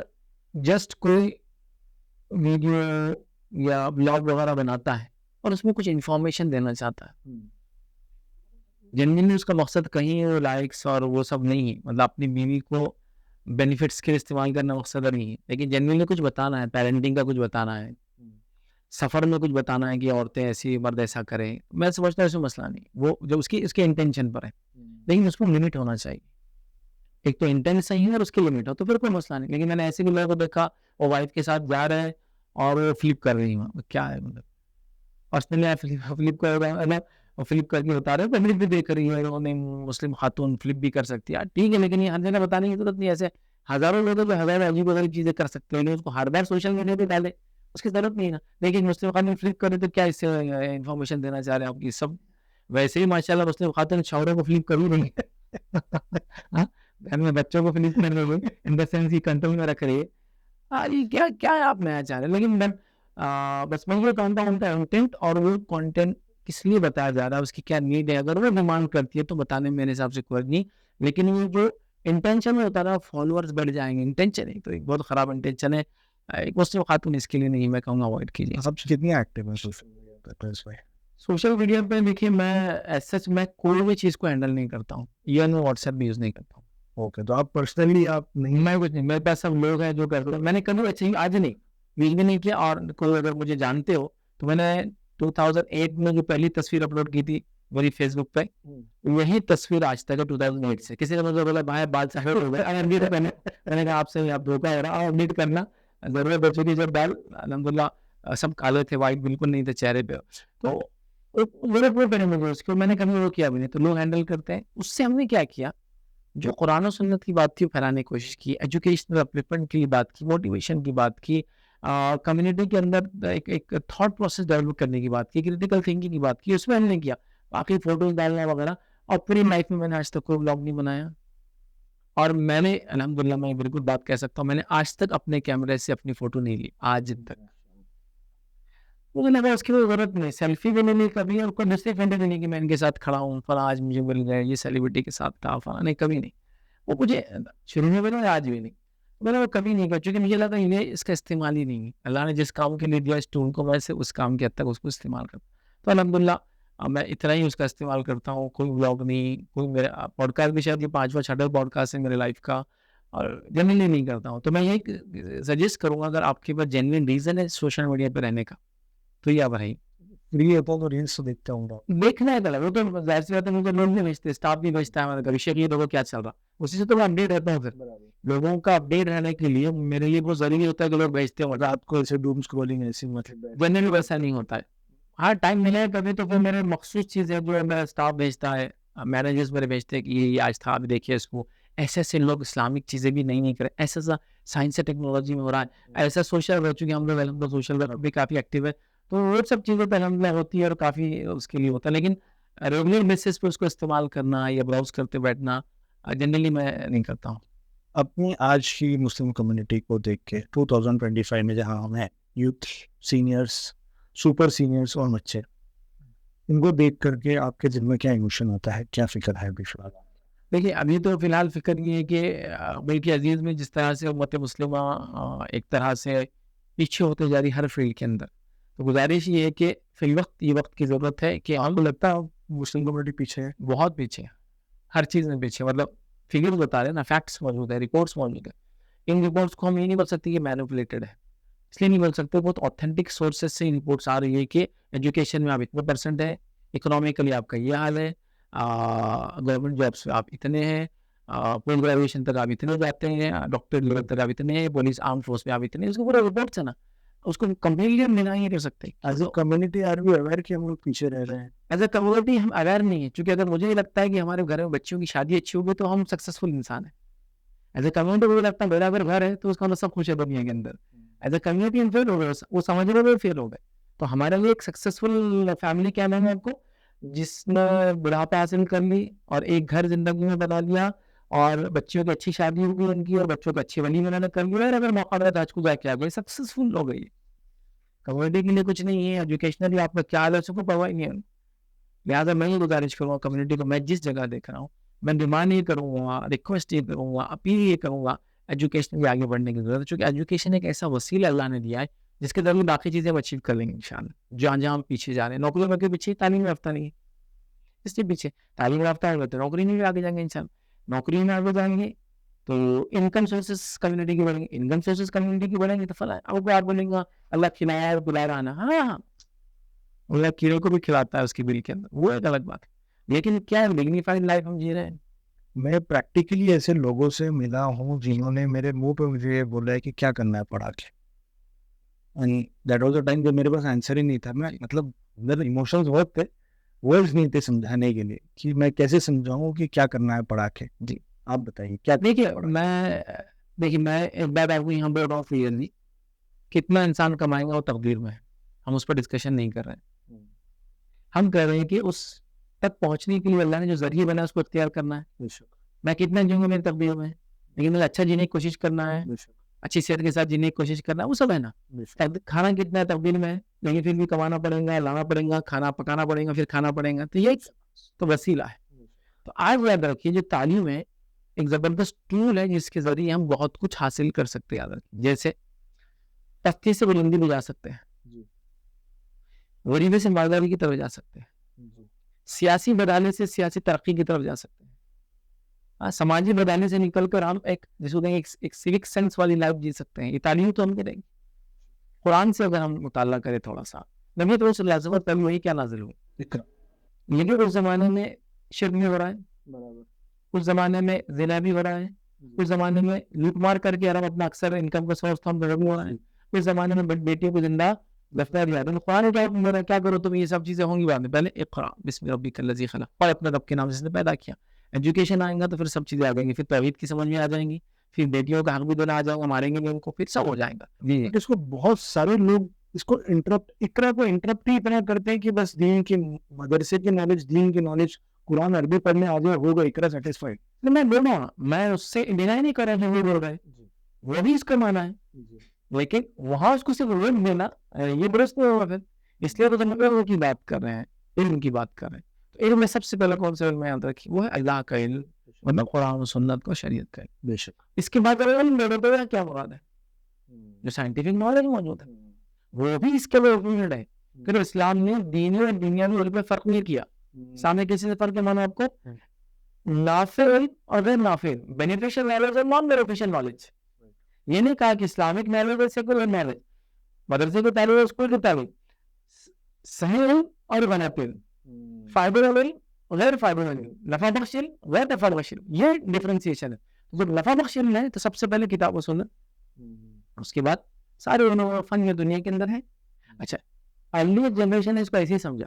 جسٹ کوئی ویڈیو یا بلاگ وغیرہ بناتا ہے اور اس میں کچھ انفارمیشن دینا چاہتا ہے, جنرلی اس کا مقصد کہیں لائکس اور وہ سب نہیں ہے, مطلب اپنی بیوی کو بینیفٹس کے استعمال کرنا مقصد نہیں ہے, لیکن جنرلی کچھ بتانا ہے, پیرنٹنگ کا کچھ بتانا ہے, سفر میں کچھ بتانا ہے کہ عورتیں ایسی مرد ایسا کریں, میں سمجھتا ہوں اس میں مسئلہ نہیں, وہ جو اس کے انٹینشن پر ہے, لیکن اس کو لمٹ ہونا چاہیے. ایک تو انٹینس صحیح ہے اور اس کی لمٹ ہو تو پھر کوئی مسئلہ نہیں. لیکن میں نے ایسے بھی لوگوں کو دیکھا وہ وائف کے ساتھ جا رہے ہیں اور وہ فلپ کر رہی ہیں, کیا ہے مطلب پرسنلی فلپ کر رہے ہیں, فلپ کر کے بتا رہے ہیں, پبلک بھی دیکھ رہی ہے, انہوں نے مسلم خاتون فلپ بھی کر سکتی ہے, ٹھیک ہے, لیکن یہ ہر جگہ بتانے کی ضرورت نہیں. ایسے ہزاروں لوگوں کو ہزار عجیب غریب چیزیں کر سکتے ہیں, اس کو ہر بار سوشل میڈیا پہ ڈالے, اس کی ضرورت نہیں ہے نا. لیکن مسلم خاتون فلپ کرے تو کیا اس سے انفارمیشن دینا چاہ رہے ہیں آپ کی؟ سب ویسے ہی ماشاء اللہ مسلم خاتون شوہروں کو فلپ کر ہی رہی ہے, گھر میں بچوں کو فلپ کر رہے ہیں, ان دا سینس ہی کنٹرول میں رکھ رہی ہے. کیا آپ نیا چاہ رہے ہیں؟ لیکن بس میں یہ کہتا ہوں کنٹینٹ, اور وہ کنٹینٹ کس لیے بتایا جا رہا ہے, اس کی کیا نیڈ ہے, اگر وہ ڈیمانڈ کرتی ہے تو بتانے میں میرے حساب سے کوئی نہیں. لیکن وہ جو انٹینشن میں ہوتا رہا فالوورز بڑھ جائیں گے, انٹینشن ہے تو ایک بہت خراب انٹینشن ہے. ایک مسلم خاتون اس کے لیے نہیں, میں کہوں گا اوائڈ کیجیے. سب کتنی ایکٹیو ہے سوشل میڈیا پہ؟ سوشل میڈیا پہ دیکھیے میں سچ میں کوئی بھی چیز کو ہینڈل نہیں کرتا ہوں، ایون میں واٹس ایپ بھی یوز نہیں کرتا ہوں. اوکے، تو آپ پرسنلی آپ نہیں میں کچھ نہیں، میرے پاس سب لوگ ہیں جو کرتے ہیں. میں نے کبھی اچھا آج نہیں یوز بھی نہیں کیا. اور کوئی اگر مجھے جانتے ہو تو میں نے 2008 میں جو پہلی تصویر اپلوڈ کی تھی میری فیس بک پہ، وہی تصویر آج تک ہے 2008 سے. کسی نے مجھے بولا بھائی بال سفید ہو گئے، اپڈیٹ کرنا. میں نے کہا آپ سے آپ دھوکا ہو رہا ہے، اپڈیٹ کرنا ضرورت. بچوں کی جب بال الحمدللہ سب کالے تھے، وائٹ بالکل نہیں تھے چہرے پہ. تو اس کو میں نے کبھی وہ کیا بھی نہیں. تو لوگ ہینڈل کرتے ہیں. اس سے ہم نے کیا کیا، جو قرآن و سنت کی بات تھی وہ پھیلانے کی کوشش کی، ایجوکیشنل اپلیپمنٹ کی بات کی، موٹیویشن کی بات کی، کمیونٹی کے اندر ایک تھاٹ پروسیس ڈیولپ کرنے کی بات کی، کریٹیکل تھنکنگ کی بات کی. اس میں ہم نے کیا باقی فوٹوز ڈالنا وغیرہ. اور پوری لائف میں نے آج تک کوئی بلاگ نہیں بنایا. اور میں نے الحمدللہ میں بالکل بات کہہ سکتا ہوں، میں نے آج تک اپنے کیمرے سے اپنی فوٹو نہیں لی آج تک. مجھے لگا اس کی کوئی ضرورت نہیں. سیلفی بھی نہیں لی کبھی، اور کوئی ڈسٹیفینڈ نہیں کہ میں ان کے ساتھ کھڑا ہوں فلاں آج مجھے مل گئے یہ سیلیبریٹی کے ساتھ تھا فلاں. نہیں، کبھی نہیں. وہ مجھے شروع میں بھی آج بھی نہیں، میں نے وہ کبھی نہیں کیا، کیونکہ مجھے لگا یہ اس کا استعمال ہی نہیں ہے. اللہ نے جس کام کے لیے دیا اس ٹول کو، میں سے اس کام کے حد تک اس کو استعمال کرتا. تو الحمدللہ میں اتنا ہی اس کا استعمال کرتا ہوں. کوئی بلاگ نہیں، کوئی میرا پوڈ کاسٹ بھی شاید یہ 5واں 6واں پوڈ کاسٹ ہے میرے لائف کا، اور جنرلی نہیں کرتا ہوں. تو میں یہی سجیسٹ کروں گا، اگر آپ کے پاس جینوین ریزن ہے سوشل میڈیا پہ رہنے کا تو یہ آپ رہیے. فری ہوتا ہوں تو ریلس تو دیکھتا ہوں گا. دیکھنا ہے تو وہ تو ظاہر سی بات ہے، مجھے لوگ نہیں بھیجتے، اسٹاف بھی بھیجتا ہے. کبھی شیئر لوگوں کیا چل رہا، اسی سے تو میں اپڈیٹ رہتا ہوں. پھر لوگوں کا اپڈیٹ رہنے کے لیے میرے لیے بہت ضروری ہوتا ہے کہ لوگ بھیجتے ہیں. رات کو ایسے ڈوم اسکرولنگ ایسی مطلب جنرلی ویسا نہیں ہوتا ہے. ہاں ٹائم ملے کبھی تو پھر میرے مخصوص چیزیں جو ہے میرا اسٹاف بھیجتا ہے، مینیجرس میرے بھیجتے ہیں کہ یہ آج تھا، ابھی دیکھیے اس کو. ایسے ایسے لوگ اسلامک چیزیں بھی نہیں کریں، ایسا ایسا سائنس ٹیکنالوجی میں ہو رہا ہے، ایسا سوشل ورک، چونکہ ہم لوگ سوشل ورک بھی کافی ایکٹیو ہے. تو وہ سب چیزیں پہ الحمدللہ ہوتی ہے اور کافی اس کے لیے ہوتا ہے. لیکن ریگولر بیسس پہ اس کو استعمال کرنا یا براؤز کرتے بیٹھنا جنرلی میں نہیں کرتا ہوں. اپنی آج کی مسلم کمیونٹی کو دیکھ کے 2025 میں جہاں ہم ہیں، یوتھ، سینئرس، سپر سینئرس اور بچے، ان کو دیکھ کر کے آپ کے دل میں کیا ایموشن ہوتا ہے، کیا فکر ہے بشرا؟ دیکھیے ابھی تو فی الحال فکر یہ ہے کہ ملک عزیز میں جس طرح سے امت مسلمہ ایک طرح سے پیچھے ہوتے جا رہی ہر فیلڈ کے اندر، تو گزارش یہ ہے کہ فی الوقت یہ وقت کی ضرورت ہے کہ آپ کو لگتا ہے مسلم کمیونٹی پیچھے ہے؟ بہت پیچھے ہے، ہر چیز میں پیچھے. مطلب فگر بتا رہے ہیں نا، فیکٹس موجود ہے، رپورٹس موجود ہے. ان رپورٹس کو ہم یہ نہیں بول سکتے کہ مینوپولیٹڈ ہے، اس لیے نہیں بول سکتے. بہت اوتھینٹک سورسز سے رپورٹس آ رہی ہے کہ ایجوکیشن میں آپ اتنے پرسنٹ ہے، اکنامیکلی آپ کا یہ حال ہے، گورنمنٹ جابس میں آپ اتنے ہیں، پوسٹ گریجویشن تک آپ اتنے جاتے ہیں، ڈاکٹر لیول تک آپ اتنے ہیں، پولیس آرم فورس میں آپ اتنے ہیں. اس کو پورا رپورٹس ہے نا، اس کو کمپلیٹلی ہم نگاہ نہیں کر سکتے. As a community are we aware کہ ہم لوگ پیچھے رہ رہے ہیں؟ ایز اے کمیونٹی ہم اویئر نہیں ہیں، چونکہ اگر مجھے یہ لگتا ہے کہ ہمارے گھر میں بچیوں کی شادی اچھی ہوگی تو ہم سکسیزفل انسان ہیں. ایز اے کمیونٹی مجھے لگتا ہے میرا اگر گھر ہے تو اس کا مطلب سب خوش ہے دنیا کے اندر. ایز اے کمیونٹی ہم فیل ہو گئے، وہ سمجھنے میں فیل ہو گئے. تو ہمارے لیے ایک سکسیزفل فیملی کیا نام ہے آپ کو، جس نے بڑھاپا حاصل کر لی اور ایک گھر زندگی میں بنا لیا اور بچیوں کی اچھی شادی ہو گئی ان کی اور بچوں کو اچھی ولی میں کر لیا، اگر موقع ملا تو آج کو جا کے آ گئی، سکسیزفل ہو گئی. کمیونٹی کے لیے کچھ نہیں ہے، ایجوکیشنلی آپ کا کیا حال ہے اس کو پرواہ نہیں ہے. لہٰذا میں یہ گزارش کروں گا کمیونٹی کو، میں جس جگہ دیکھ رہا ہوں میں ڈیمانڈ یہ کروں گا، ریکویسٹ یہ کروں گا، اپیل یہ کروں گا، ایجوکیشن بھی آگے بڑھنے کی ضرورت ہے. چونکہ ایجوکیشن ایک ایسا وسیلہ اللہ نے دیا ہے جس کے ذریعے باقی چیزیں ہم اچیو کر لیں گے انشاءاللہ. جہاں جہاں ہم پیچھے جا رہے ہیں، نوکریوں میں کے پیچھے، تعلیم یافتہ نہیں ہے اس لیے پیچھے. تعلیم یافتہ ہے تو نوکری میں بھی آگے جائیں گے انشاءاللہ. نوکری میں آگے جائیں گے تو انکم سورسز کمیونٹی کی بڑھیں گے، انکم سورسز کمیونٹی کی بڑھیں گے تو فلاں اب آپ بولیں گا اللہ کھلایا ہے بلا رہا نا، ہاں اللہ کیڑوں کو بھی کھلاتا ہے اس کی بل کے اندر، وہ ایک الگ بات ہے. لیکن کیا ڈگنیفائڈ لائف ہم جی رہے ہیں. میں پریکٹیکلی ایسے لوگوں سے ملا ہوں جنہوں نے میرے منہ پہ مجھے یہ بولا ہے کہ کیا کرنا ہے پڑھا کے. دیٹ واز اے ٹائم جب میرے پاس آنسر ہی نہیں تھا. میں مطلب میرے ایموشنز بہت تھے، ورڈز نہیں تھے سمجھانے کے لیے کہ میں کیسے سمجھاؤں کہ کیا کرنا ہے پڑھا کے. جی آپ بتائیے کیا. دیکھیے میں ایک بات آپ کو یہاں پہ بتاؤں کلیئرلی، کتنا انسان کمائے گا وہ تقدیر میں ہے، ہم اس پر ڈسکشن نہیں کر رہے ہیں. ہم کہہ رہے ہیں کہ اس تک پہنچنے کے لیے اللہ نے جو ذریعے بنا اس کو اختیار کرنا ہے. میں کتنا جیوں گا میری تقدیر میں، لیکن مجھے اچھا جینے کی کوشش کرنا ہے، اچھی صحت کے ساتھ جینے کی کوشش کرنا ہے، وہ سب ہے نا. کھانا کتنا ہے تقدیر میں ہے، لیکن پھر بھی کمانا پڑے گا، لانا پڑے گا، کھانا پکانا پڑے گا، پھر کھانا پڑے گا. تو یہ تو وسیلہ ہے. تو آج یاد رکھیے جو تعلیم ہے ایک زبردست ٹول ہے جس کے ذریعے ہم بہت کچھ حاصل کر سکتے ہیں. یاد رکھیے جیسے تختی سے بلندی میں جا سکتے ہیں، غریبی سے مالداری کی طرف جا سکتے ہیں، سیاسی بدالے سے سیاسی ترقی کی طرف جا سکتے ہیں، سماجی بدالے سے نکل کر ہم جس کو کہیں ایک سیوک سینس والی لائف جی سکتے ہیں. یہ تعلیم تو ہم کریں گے. قرآن سے اگر ہم مطالعہ کریں تھوڑا سا، نبی تو صلی اللہ علیہ وسلم وہی کیا نازل ہوئی، لیکن اس زمانے میں شرک بھی ہو رہا ہے، اس زمانے میں زنا بھی ہو رہا ہے، اس زمانے میں لوٹ مار کر کے ہم اپنا اکثر انکم کا سورس ہم ختم ہو رہا ہے، اس زمانے میں بیٹیوں کو زندہ دفتر دیا. قرآن کیا کرو تم، یہ سب چیزیں ہوں گی بعد میں، پہلے اقرا بسم ربک الذی خلق، اور اپنے رب کے نام سے پیدا کیا. ایجوکیشن آئے گا تو پھر سب چیزیں آ جائیں گی، پھر توحید کی سمجھ میں آ جائیں گی، پھر بیٹیوں کا حق بھی دینا آ جائے گا، ماریں گے بھی ان کو، پھر سب ہو جائے گا. جی اس کو بہت سارے لوگ اس کو اقرا کو انٹرپٹ ہی اتنا کرتے ہیں کہ بس دین کی مدرسے کی نالج، دین کی نالج، قرآن عربی پڑھنے آ جائے ہوگا اقرا سیٹسفائڈ. میں بول رہا ہوں، میں اس سے ڈینائی نہیں کر رہا ہوں، وہ بول رہے ہیں وہ بھی اس کا مانا ہے، لیکن وہاں اس کو صرف علم دینا یہ درست نہیں ہوگا. پھر اس لیے تو ہم علم کی بات کر رہے ہیں، علم کی بات کر رہے ہیں. تو علم میں سب سے پہلے کون سا علم یاد رکھی، وہ ہے اللہ کا علم، مطلب قرآن و سنت کو شریعت کا علم. بے شک. اس کے بعد اگر علم تو کیا مراد ہے، جو سائنٹیفک نالج موجود ہے وہ بھی اس کے لیے ہے. پھر اسلام نے دینی اور دنیاوی علم میں فرق نہیں کیا. سامنے کسی سے فرق مانا آپ کو نافع علم اور غیر نافع، بینیفیشل نالج اور نان بینیفیشل نالج. یہ نہیں کہا کہ اسلامک نالج اور سیکولر نالج، مدرسے کو تعلیم اور اسکول کی تعلیم، صحیح علم اور غلط علم، فائبر علم غیر فائبر علم، نفع بخش علم غیر نفع بخش علم، یہ ڈفرینسیشن ہے. جب نفع بخش علم ہے تو سب سے پہلے کتاب و سنت، اس کے بعد سارے علوم و فن یہ دنیا کے اندر ہے. اچھا، ارلی جنریشن نے اس کو ایسے ہی سمجھا،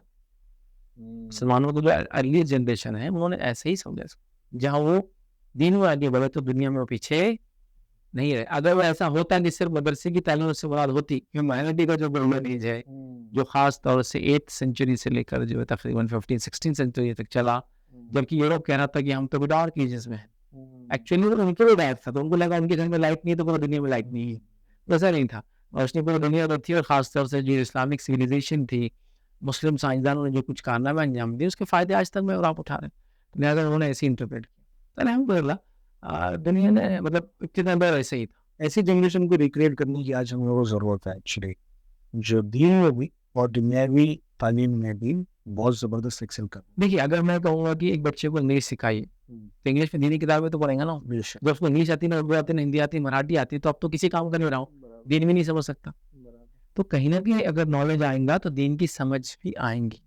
مسلمانوں کو جو ارلی جنریشن ہے انہوں نے ایسے ہی سمجھا اس کو. جہاں وہ دین میں آگے بڑھے تو دنیا میں وہ پیچھے نہیں رہے. اگر وہ ایسا ہوتا ہے کہ صرف مدرسے کی تعلیم سے مراد ہوتی، ہیومینٹی کا جو گولڈن ایج ہے جو خاص طور سے 8th سینچری سے لے کر جو تقریباً 15-16 سینچری تک چلا، جبکہ یوروپ کہہ رہا تھا کہ ہم تو ڈارک ایجز میں ہیں. ایکچولی ان کے بھی لائٹ تھا، تو ان کو لگا ان کے گھر میں لائٹ نہیں ہے تو پورا دنیا میں لائٹ نہیں ہے. ویسا نہیں تھا، روشنی پوری دنیا میں تھی، اور خاص طور سے جو اسلامک سویلائزیشن تھی، مسلم سائنسدانوں نے جو کچھ کارنامے انجام دیے اس کے فائدے آج تک میں اور آپ اٹھا رہے ہیں. لہٰذا انہوں نے ایسے انٹرپریٹ کیا. الحمدللہ دنیا نے مطلب ابتدا میں ایسے ہی تھا. ایسی جنریشن کو ریکریٹ کرنے کی آج ہم لوگوں کو ضرورت ہے ایکچولی، جو دین میں بھی اور دنیاوی تعلیم میں بھی بہت زبردست ایکسل کر. دیکھیے، اگر میں کہوں گا کہ ایک بچے کو انگلش سکھائیے تو انگلش میں دینی کتابیں تو پڑھیں گا نا. جب اس کو انگلش آتی ہے، اردو آتی ہے، ہندی آتی ہے، مراٹھی آتی ہے، تو اب تو کسی کام کا نہیں رہا ہوں، دین بھی نہیں سمجھ سکتا. تو کہیں نہ کہیں اگر نالج آئیں گا تو دین کی سمجھ بھی آئیں گی.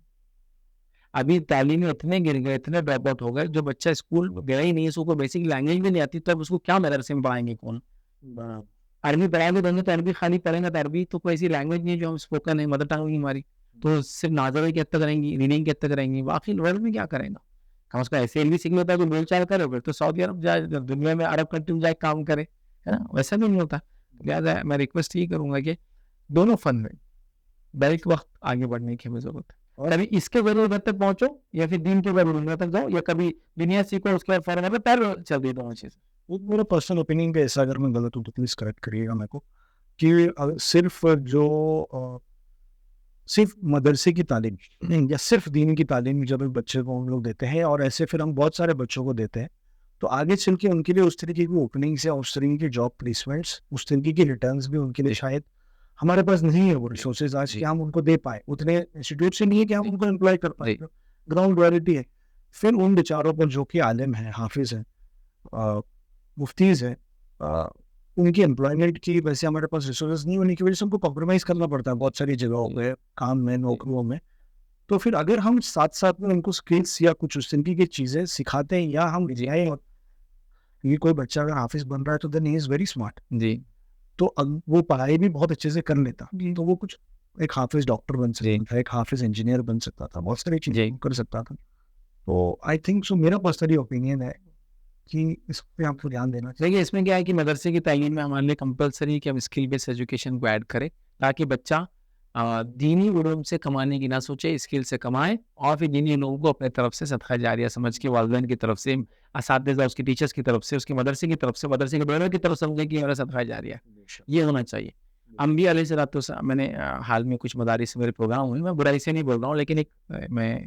ابھی تعلیم میں اتنے گر گئے، اتنے ڈراپ آؤٹ ہو گئے، جو بچہ اسکول گیا ہی نہیں، اس کو بیسک لینگویج بھی نہیں آتی، تب اس کو کیا مدرسے میں پڑھائیں گے کون؟ عربی پڑھائیں گے تو عربی خالی پڑھیں گے تو عربی تو کوئی ایسی لینگویج نہیں جو ہم اسپوکن ہے، مدر ٹنگ نہیں ہماری، تو صرف ناظرے کی حد تک کریں گی، ریڈنگ کی حد تک کریں گی، باقی ورلڈ میں کیا کریں گا؟ ہم اس کا ایسے بھی سیکھ لیتا ہے، کوئی بول چال کرے پھر تو سعودی عرب جائے، دنیا میں عرب کنٹری میں جائے کام کرے، ہے نا؟ ویسا بھی نہیں ہوتا. لہٰذا میں ریکویسٹ یہ کروں گا کہ دونوں فن میں بیک وقت آگے بڑھنے کی ہمیں ضرورت ہے. اور ابھی اس کے ضرورت تک پہنچو یا پھر دین کے ضرورت تک جاؤ، یا کبھی دنیا سیکھو اس کے بعد فارغ پیر چل دی دونوں چیز. میرا پرسنل اوپینین پہ ایسا، اگر میں غلط ہوں تو پلیز کریکٹ کریے گا میرے کو، کہ صرف صرف مدرسے کی تعلیم یا صرف دین کی تعلیم جب بچے کو ہم لوگ دیتے ہیں، اور ایسے پھر ہم بہت سارے بچوں کو دیتے ہیں، تو آگے چل کے ان کے لیے اس طریقے کی اوپننگس یا اس طریقے کی جاب پلیسمنٹس، اس طریقے کی ریٹرنس بھی ان کے لیے شاید ہمارے پاس نہیں ہے وہ ریسورسز آج کہ ہم ان کو دے پائیں. اتنے انسٹیٹیوٹ سے نہیں ہے کہ ہم ان کو امپلائی کر پائیں. گراؤنڈ ریئلٹی ہے. پھر ان بیچاروں پر جو کہ عالم ہیں، حافظ ہیں، مفتیز ہیں، ان کی امپلائمنٹ کی ویسے ہمارے پاس ریسورسز نہیں ہونے کی وجہ سے ہم کو کمپرومائز کرنا پڑتا ہے بہت ساری جگہوں پہ، کام میں، نوکریوں میں. تو پھر اگر ہم ساتھ ساتھ میں ان کو اسکلس یا کچھ اس طریقے کی چیزیں سکھاتے ہیں، یا ہم جائیں، یہ کوئی بچہ اگر حافظ بن رہا ہے تو دین ہی از ویری اسمارٹ. جی، تو وہ پڑھائی بھی بہت اچھے سے کر لیتا، تو وہ کچھ ایک حافظ ڈاکٹر بن سکتا تھا، ایک حافظ انجینئر بن سکتا تھا، بہت ساری چیزیں کر سکتا تھا. تو آئی تھنک سو، میرا پرسنلی اوپینین ہے کہ اس پہ آپ کو دھیان دینا چاہیے. دیکھیے، اس میں کیا ہے کہ مدرسے کی تعلیم میں ہمارے لیے کمپلسری کہ ہم اسکل بیس ایجوکیشن کو ایڈ کریں، تاکہ بچہ دینی علوم سے کمانے کی نہ سوچے، اسکل سے کمائے، اور پھر دینی علوم کو اپنے طرف سے صدقہ جاریہ سمجھ کے، والدین کی طرف سے، اساتذہ، اس کے ٹیچرس کی طرف سے، اس کے مدرسے کی طرف سے، مدرسے کے ڈونر کی طرف سمجھے کہ میرا صدقہ جاریہ یہ ہونا چاہیے. انبیاء علیہ الصلوۃ والسلام، میں نے حال میں کچھ مدارس میرے پروگرام ہوئے، میں برائی سے نہیں بول رہا ہوں، لیکن ایک میں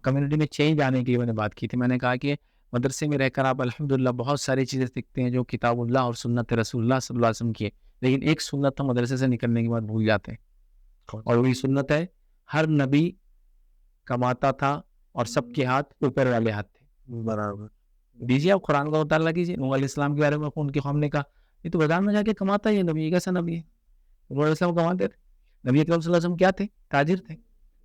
کمیونٹی میں چینج آنے کی میں نے بات کی تھی. میں نے کہا کہ مدرسے میں رہ کر آپ الحمدللہ بہت ساری چیزیں سیکھتے ہیں جو کتاب اللہ اور سنت رسول اللہ صلی اللہ علیہ وسلم کی ہے، لیکن ایک سنت ہم مدرسے سے نکلنے کے بعد بھول جاتے ہیں، اور وہی سنت ہے ہر نبی کماتا تھا اور سب کے ہاتھ اوپر والے ہاتھ تھے. برابر. دیجیے آپ قرآن کا مطالعہ کیجیے. نوح علیہ السلام کے بارے میں ان کی قوم نے کہا یہ تو بازار میں جا کے کماتا ہے یہ نبی, یہ کیسا نبی ہے؟ نوح علیہ السلام کماتے تھے. نبی اکرم صلی اللہ علیہ وسلم کیا تھے؟ تاجر تھے.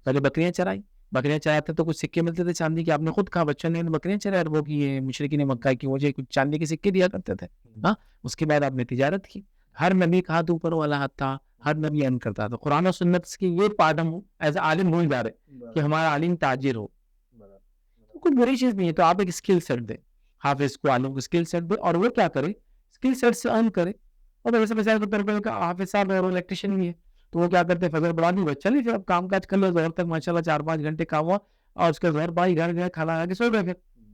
پہلے بکریاں چرائی, بکریاں چراتے تو کچھ سکے ملتے تھے چاندی کے. آپ نے خود کہا بچوں نے بکریاں چرائے اربوں کی, یہ مشرکین مکہ کی, مجھے کچھ چاندی کے سکے دیا کرتے تھے. ہاں, اس کے بعد آپ نے تجارت کی. ہر نبی کا ہاتھ اوپر والا ہاتھ تھا, ہر نبی ارن کرتا تھا. قرآن و سنت کی یہ پاڈم ایز اے عالم بھول جا رہے کہ ہمارا عالم تاجر ہو. کوئی بری چیز نہیں ہے, تو آپ ایک اسکل سیٹ دیں حافظ کو, عالم کو اسکل سیٹ دیں, اور وہ کیا کرے اسکل سیٹ سے ارن کرے. اور ویسے مثال حافظ صاحب الیکٹریشین بھی ہے, تو وہ کیا کرتے ہیں فجر بڑھا دی, چلیے پھر اب کام کاج کر لو, ظہر تک ماشاء اللہ 4-5 گھنٹے کام ہوا, اور اس کے ظہر بھائی گھر گئے کھانا کھا کے سو گئے.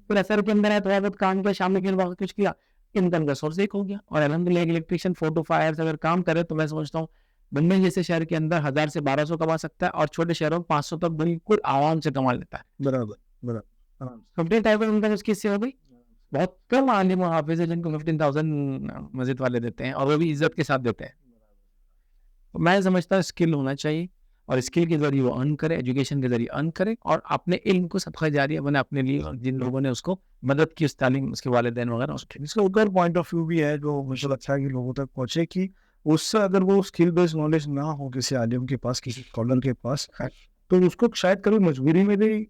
پھر اثر کے اندر ہے تو وقت کام کیا, شام میں پھر وقت کچھ کیا, انکم کا سورس ایک ہو گیا. اور الحمد للہ ایک الیکٹریشین 4 to 5 hours اگر کام کرے تو میں سمجھتا ہوں بمبئی جیسے شہر کے اندر 1000 سے 1200 کما سکتا ہے, اور چھوٹے شہروں میں 500 تک بالکل آرام سے کما لیتا ہے. برابر برابر. کمپنی ٹائپ انکم اس کی سے ہو گئی. بہت کم عالم و حافظ ہیں جن کو 15,000 مسجد والے دیتے ہیں, اور وہ بھی عزت کے ساتھ دیتے ہیں. میں سمجھتا ہوں اسکل ہونا چاہیے, اور اسکل کے ذریعے وہ ارن کرے, ایجوکیشن کے ذریعے ارن کرے, اور اپنے علم کو صدقہ جاریہ بنے اپنے لیے, اور جن لوگوں نے اس کو مدد کی, اس تعلیم, اس کے والدین وغیرہ. اس کا اوپر پوائنٹ آف ویو بھی ہے جو مجھے لگتا ہے کہ لوگوں تک پہنچے, کہ اس سے اگر وہ اسکل بیس نالج نہ ہو کسی عالم کے پاس, کسی اسکالر کے پاس, تو اس کو شاید کبھی مجبوری میں بھی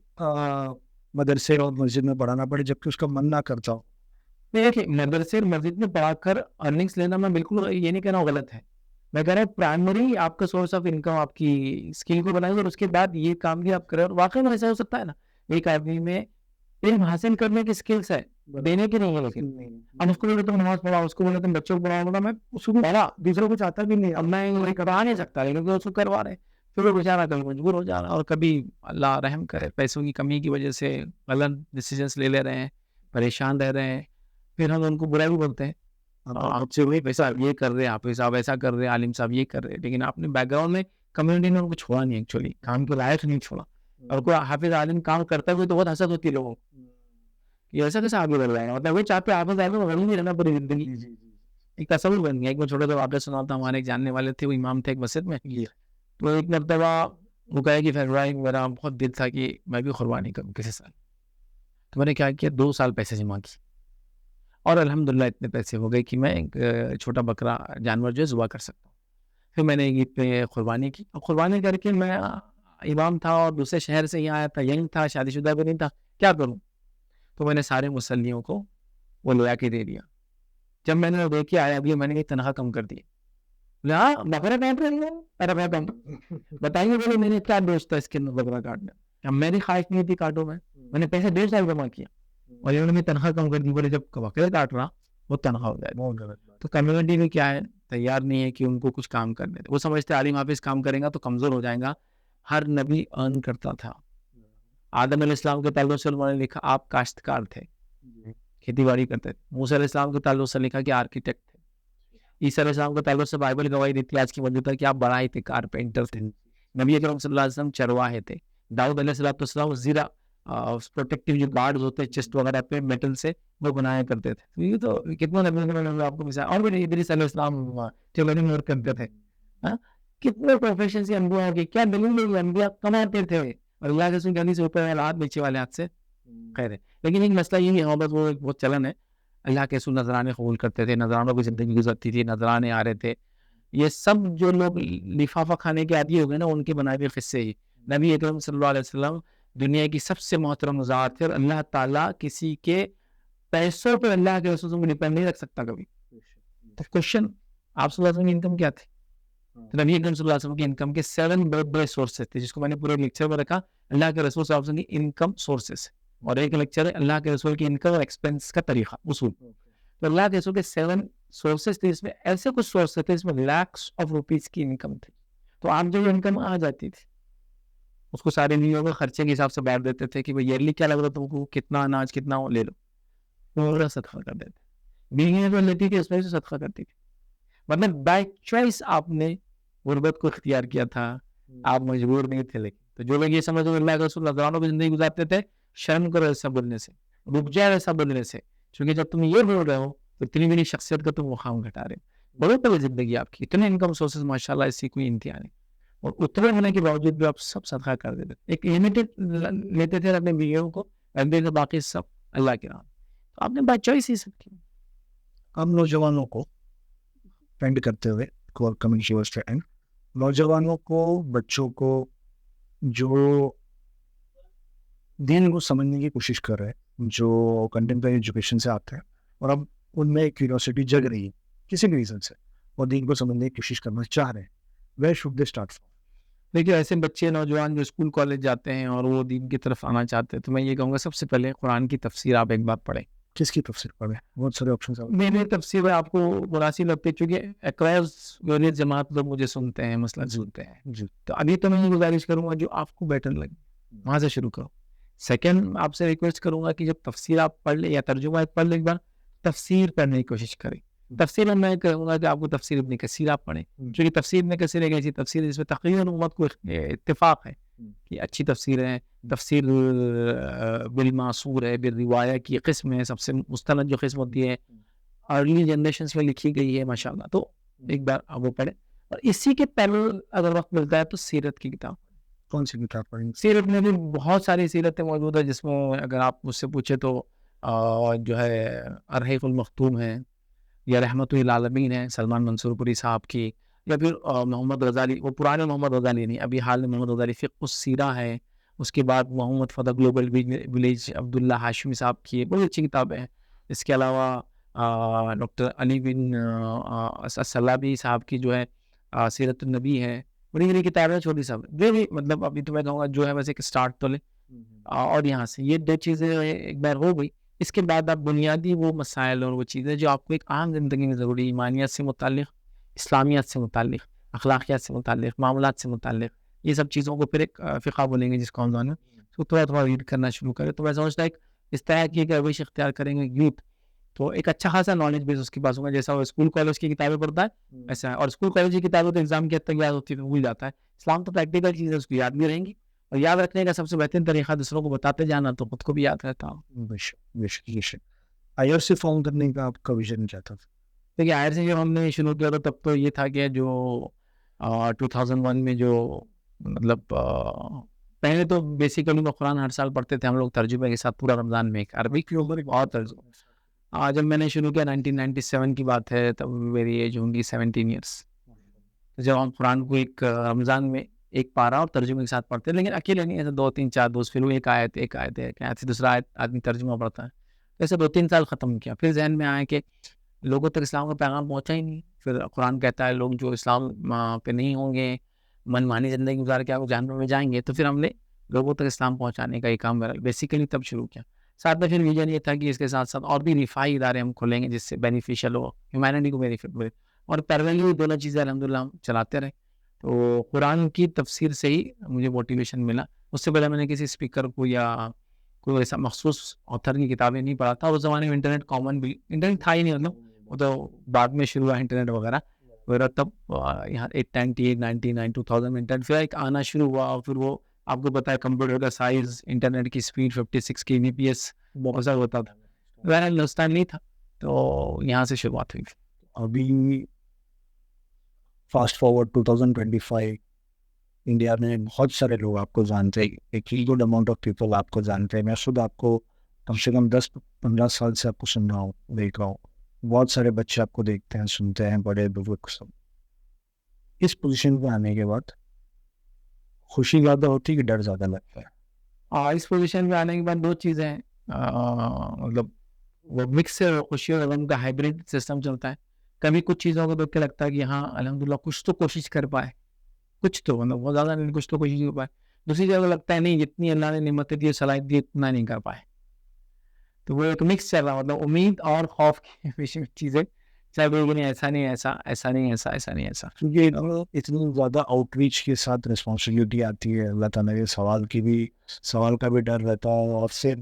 مدرسے اور مسجد میں پڑھانا پڑے جبکہ اس کا من نہ کرتا ہو. دیکھیے مدرسے اور مسجد میں پڑھا کر ارننگس لینا میں بالکل یہ نہیں کہنا غلط ہے. میں کہہ رہا ہوں پرائمری آپ کا سورس آف انکم آپ کی اسکل کو بنائیں, اور اس کے بعد یہ کام بھی آپ کریں. اور واقعی میں ایسا ہو سکتا ہے نا, ایک آدمی میں علم حاصل کرنے کی اسکلس ہے, دینے کی نہیں ہے, لیکن اب اس کو بولے تم نماز پڑھاؤ, اس کو بولے تم بچوں کو پڑھاؤ, میں اس کو پڑھا, دوسروں کو چاہتا بھی نہیں, اب میں وہی کرا نہیں سکتا, لیکن اس کو کروا رہے, پھر وہ بیچارہ کبھی مجبور ہو جا رہا, اور کبھی اللہ رحم کرے پیسوں کی کمی کی وجہ سے غلط ڈیسیجنس لے رہے ہیں, پریشان رہ رہے ہیں, پھر ہم ان کو برا بھی بولتے ہیں. آپ سے وہی پیسہ یہ کر رہے, حافظ صاحب ایسا کر رہے, عالم صاحب یہ کر رہے, لیکن آپ نے بیک گراؤنڈ میں کمیونٹی نے ان کو چھوڑا نہیں, ایکچولی کام کے لائق نہیں چھوڑا. اور کوئی حافظ عالم کام کرتا ہے تو بہت حسد ہوتی ہے لوگوں کو, یہ ایسا کیسے آگے بڑھ رہا ہے, مطلب وہ چاہتے حافظ عالم غنی نہیں رہنا پوری زندگی. ایک تصور بن گیا. ایک بار چھوٹا سا واقعہ سنا تھا, ہمارے ایک جاننے والے تھے, وہ امام تھے ایک مسجد میں, تو ایک مرتبہ وہ کہا کہ فیبرائی میرا بہت دل تھا کہ میں بھی قربانی کروں کسی سال. تو میں نے کیا کیا, 2 سال پیسے جمع کی, اور الحمدللہ اتنے پیسے ہو گئے کہ میں ایک چھوٹا بکرا جانور جو ہے ذبح کر سکتا ہوں. پھر میں نے عید پہ قربانی کی, اور قربانی کر کے میں امام تھا اور دوسرے شہر سے یہاں آیا تھا, ینگ تھا, شادی شدہ بھی نہیں تھا, کیا کروں؟ تو میں نے سارے مسلیوں کو وہ لیا کے دے دیا. جب میں نے وہ دے کے آیا ابھی, میں نے تنخواہ کم کر دی. بکرا پہن رہے بتائیے بولے میں نے کیا دوست تھا اس کے اندر بکرا کاٹنا, اب میری خواہش نہیں تھی کاٹوں, میں نے پیسے 1.5 لاکھ جمع کیا, اور انہوں نے تنخواہ کم کر دی. بولے جب بکرے کاٹ رہا وہ تنخواہ ہو جائے. تو کمیونٹی میں کیا ہے, تیار نہیں ہے کہ ان کو کچھ کام کرنے دے. وہ سمجھتے عالم حافظ کام کرے گا تو کمزور ہو جائے گا. ہر نبی ارن کرتا تھا. آدم علیہ السلام کے تعلق سے علماء نے لکھا آپ کاشتکار تھے, کھیتی باڑی کرتے تھے. موسیٰ علیہ السلام کے تعلق سے لکھا کہ آرکیٹیکٹ تھے. عیسیٰ علیہ السلام کے تعلق سے بائبل گواہی دیتی ہے آج کی موجودہ کہ آپ بڑائی تھے, کارپینٹر تھے. نبی اکرم صلی اللہ علیہ وسلم چرواہے تھے. داؤد علیہ السلام زیرہ پروٹیکٹیو جو گارڈز ہوتے ہیں چیسٹ وغیرہ پہ میٹل سے, وہ بنایا کرتے تھے. یہ تو کتنا نبی آپ کو مثال, اور بھی ادریس علیہ السلام ٹیلرنگ میں ورک کرتے تھے. کتنے پروفیشن سے انبیاء کے کیا دلیل ہے, انبیاء کماتے تھے, اور اللہ کے سنگانی سے اوپر والے ہاتھ نیچے والے ہاتھ سے خیر ہے. لیکن ایک مسئلہ یہ ہے, بس وہ بہت چلن ہے, اللہ کے رسول نذرانے قبول کرتے تھے, نذرانوں کی زندگی گزرتی تھی, نذرانے آ رہے تھے. یہ سب جو لوگ لفافہ کھانے کے عادی ہو گئے نا, ان کے بنائے ہوئے قصے ہی. نبی اکرم صلی اللہ علیہ وسلم دنیا کی سب سے محترم ذات ہے, اور اللہ تعالیٰ کسی کے پیسوں پہ اللہ کے رسول کو ڈپینڈ نہیں رکھ سکتا کبھی. تو کوشچن, آپ صلی اللہ علیہ وسلم کی انکم کیا تھی؟ تو نبی اکرم صلی اللہ علیہ وسلم کی انکم کے 7 بڑے سورسز تھے, جس کو میں نے پورے لیکچر میں رکھا, اللہ کے رسول صلی اللہ علیہ وسلم کی انکم سورسز, اور ایک لیکچر ہے اللہ کے رسول کی انکم اور ایکسپینس کا طریقہ اصول. تو اللہ کے رسول کے 7 سورسز تھے, اس میں ایسے کچھ سورسز تھے اس میں lakhs of rupees کی انکم تھی. تو آپ جو انکم آ جاتی تھی اس کو سارے نیوں میں خرچے کے حساب سے بیٹھ دیتے تھے کہ بھائی ایئرلی کیا لگ رہا تم کو, کتنا اناج کتنا لے لو, وہ صدقہ کر دیتے. بیویاں جو لیتی تھی اس میں سے صدقہ کرتی تھی. مطلب بائی چوائس آپ نے غربت کو اختیار کیا تھا, آپ مجبور نہیں تھے. لیکن تو جو لوگ یہ سمجھتے ہیں اللہ کے رسول نذرانوں کی زندگی گزارتے تھے, شرم کرو ایسا بولنے سے, رک جائے ایسا بولنے سے, کیونکہ جب تم یہ بول رہے ہو تو اتنی بڑی شخصیت کا تم مقام گھٹا رہے. بڑے طویل زندگی آپ کی, اتنے انکم سورسز ماشاء اللہ, اس کی کوئی انتہا نہیں. اور اتنے ہونے کے باوجود بھی آپ سب صدقہ کر دیتے تھے. ایک لمیٹڈ لیتے تھے اپنے بیویوں کو, اور باقی سب اللہ کے راہ. تو آپ نے بائی چوائس ہی سب کی. ہم نوجوانوں کو پینڈ کرتے ہوئے نوجوانوں کو, بچوں کو جو دین کو سمجھنے کی کوشش کر رہے ہیں, جو کنٹمپریری ایجوکیشن سے آتے ہیں اور اب ان میں کیوریوسٹی جگ رہی ہے کسی بھی ریزن سے, اور دین کو سمجھنے کی کوشش کرنا چاہ رہے ہیں, where should they start from? دیکھیے ایسے بچے نوجوان جو اسکول کالج جاتے ہیں اور وہ دین کی طرف آنا چاہتے ہیں, تو میں یہ کہوں گا سب سے پہلے قرآن کی تفسیر آپ ایک بار پڑھیں. کس کی تفسیر پڑھیں؟ بہت سارے آپشنز ہیں. میرے تفسیر میں آپ کو مناسب لگتی ہے, چونکہ اکراس ویریت جماعت لوگ مجھے سنتے ہیں, مسئلہ سنتے ہیں, جی, تو ابھی تو میں یہ گزارش کروں گا جو آپ کو بیٹر لگے وہاں سے شروع کرو. سیکنڈ, آپ سے ریکویسٹ کروں گا کہ جب تفسیر آپ پڑھ لیں یا ترجمہ پڑھ لیں, ایک بار تفسیر پڑھنے کی کوشش کریں. تفسیر میں کہوں گا کہ آپ کو تفسیر ابن کثیر آپ پڑھیں, کیونکہ تفسیر ابن کثیر ایک ایسی تفسیر ہے جس میں تقریباً امت کو اتفاق ہے کہ اچھی تفسیر ہے. تفسیر بالمعصور ہے, بالروایہ کی قسم ہے, سب سے مستند جو قسم ہوتی ہے, ارلی جنریشنز میں لکھی گئی ہے ماشاءاللہ. تو ایک بار آپ وہ پڑھیں, اور اسی کے پیرل اگر وقت ملتا ہے تو سیرت کی کتاب. کون سی کتاب پڑھیں؟ سیرت میں بھی بہت ساری سیرتیں موجود ہیں, جس میں اگر آپ مجھ سے پوچھے تو جو ہے الرحیق المختوم ہے, یا رحمت للعالمین ہے سلمان منصور پوری صاحب کی, یا پھر محمد غزالی, وہ پرانے محمد غزالی نہیں, ابھی حال میں محمد غزالی فقہ السیرہ ہے. اس کے بعد محمد فتح گلوبل ولیج عبداللہ ہاشمی صاحب کی بڑی اچھی کتابیں ہیں. اس کے علاوہ ڈاکٹر علی بن السلابی صاحب کی جو ہے سیرت النبی ہے, بڑی بڑی کتابیں چھوٹی صاحب, جو بھی مطلب ابھی تو میں کہوں گا جو ہے بس ایک اسٹارٹ تو لے, اور یہاں سے یہ دو چیزیں ایک بار ہو گئی. اس کے بعد آپ بنیادی وہ مسائل اور وہ چیزیں جو آپ کو ایک عام زندگی میں ضروری, ایمانیات سے متعلق, اسلامیات سے متعلق, اخلاقیات سے متعلق, معاملات سے متعلق, یہ سب چیزوں کو پھر ایک فقہ بولیں گے جس کو ہم دونوں تو تھوڑا تھوڑا ریڈ کرنا شروع کریں. تو میں سمجھتا ہے اس طرح کی ایک روش اختیار کریں گے یوتھ, تو ایک اچھا خاصا نالج بیس اس کے پاس ہوگا. جیسا وہ اسکول کالج کی کتابیں پڑھتا ہے ایسا ہے, اور اسکول کالج کی کتابیں تو ایگزام کی حد تک یاد ہوتی ہے, بھول جاتا ہے. اسلام تو پریکٹیکل چیز ہے, اس کو یاد بھی رہیں گی, اور یاد رکھنے کا سب سے بہترین طریقہ دوسروں کو بتاتے جانا, تو خود کو بھی یاد رہتا ہوں. آئر سے فارم کرنے کا آپ کا ویژن کیا تھا؟ دیکھیے آئر سے جب ہم نے شروع کیا تھا تب تو یہ تھا کہ جو 2001 میں جو مطلب پہلے تو بیسیکلی تو قرآن ہر سال پڑھتے تھے ہم لوگ ترجمے کے ساتھ پورا رمضان میں, عربی کی عمر اور ترجمہ. جب میں نے شروع کیا 1997 کی بات ہے, تب میری ایج ہوں گی 17 ایئرس. جب ہم قرآن کو ایک رمضان میں ایک پارا اور ترجمے کے ساتھ پڑھتے ہیں, لیکن اکیلے نہیں, ایسے 2-3-4 دوست, پھر وہ ایک آیت سے دوسرا آیت آدمی ترجمہ پڑھتا ہے. ایسے 2-3 سال ختم کیا, پھر ذہن میں آیا کہ لوگوں تک اسلام کا پیغام پہنچا ہی نہیں. پھر قرآن کہتا ہے لوگ جو اسلام پہ نہیں ہوں گے, من مانی زندگی گزار کے وہ جہنم میں جائیں گے. تو پھر ہم نے لوگوں تک اسلام پہنچانے کا یہ کام بیسیکلی تب شروع کیا. ساتھ میں پھر ویژن یہ تھا کہ اس کے ساتھ ساتھ اور بھی رفاہی ادارے ہم کھولیں گے جس سے بینیفیشل ہو, ہیومینٹی کو بینیفٹ ملے, اور پیرللی دونوں چیزیں الحمدللہ ہم چلاتے رہے. تو قرآن کی تفسیر سے ہی مجھے موٹیویشن ملا. اس سے پہلے میں نے کسی اسپیکر کو یا کوئی ایسا مخصوص آتھر کی کتابیں نہیں پڑھا تھا. اس زمانے میں انٹرنیٹ کامن بھی انٹرنیٹ تھا ہی نہیں, مطلب وہ تو بعد میں شروع ہوا انٹرنیٹ وغیرہ. تب یہاں 898 99 2000 میں انٹرنیٹ پھر ایک آنا شروع ہوا, اور پھر وہ آپ کو پتا ہے کمپیوٹر کا سائز, انٹرنیٹ کی اسپیڈ 56 kbps بہت زیادہ ہوتا تھا, ویرہ اس ٹائم نہیں تھا. تو یہاں سے شروعات ہوئی. ابھی فاسٹ فارورڈ 2025 انڈیا میں بہت سارے لوگ آپ کو جانتے ہیں, ایک گڈ اماؤنٹ آف پیپل آپ کو جانتے ہیں. میں خود آپ کو کم سے کم 10-15 سال سے آپ کو سن رہا ہوں, دیکھ رہا ہوں. بہت سارے بچے آپ کو دیکھتے ہیں, سنتے ہیں, بڑے بزرگ سب. اس پوزیشن پہ آنے کے بعد خوشی زیادہ ہوتی ہے کہ ڈر زیادہ لگتا ہے؟ اس پوزیشن پہ آنے کے بعد دو چیزیں ہیں, مطلب وہ مکس خوشی اور غم کا ہائبریڈ سسٹم چلتا ہے. کبھی کچھ چیزوں کو دیکھ کے لگتا ہے کہ ہاں الحمدللہ کچھ تو کوشش کر پائے, کچھ تو مطلب بہت زیادہ نہیں, کچھ تو کوشش کر پائے. دوسری جگہ لگتا ہے نہیں, جتنی اللہ نے نعمتیں دی, صلاحیت دی, اتنا نہیں کر پائے. تو وہ ایک مکس چل رہا, مطلب امید اور خوف کی بیچ میں چیزیں چل رہی, نہیں ایسا نہیں, ایسا ایسا نہیں, ایسا ایسا نہیں, ایسا. کیونکہ اتنی زیادہ آؤٹ ریچ کے ساتھ رسپانسبلٹی آتی ہے, اللہ تعالیٰ کے سوال کا بھی ڈر رہتا ہے, اور سے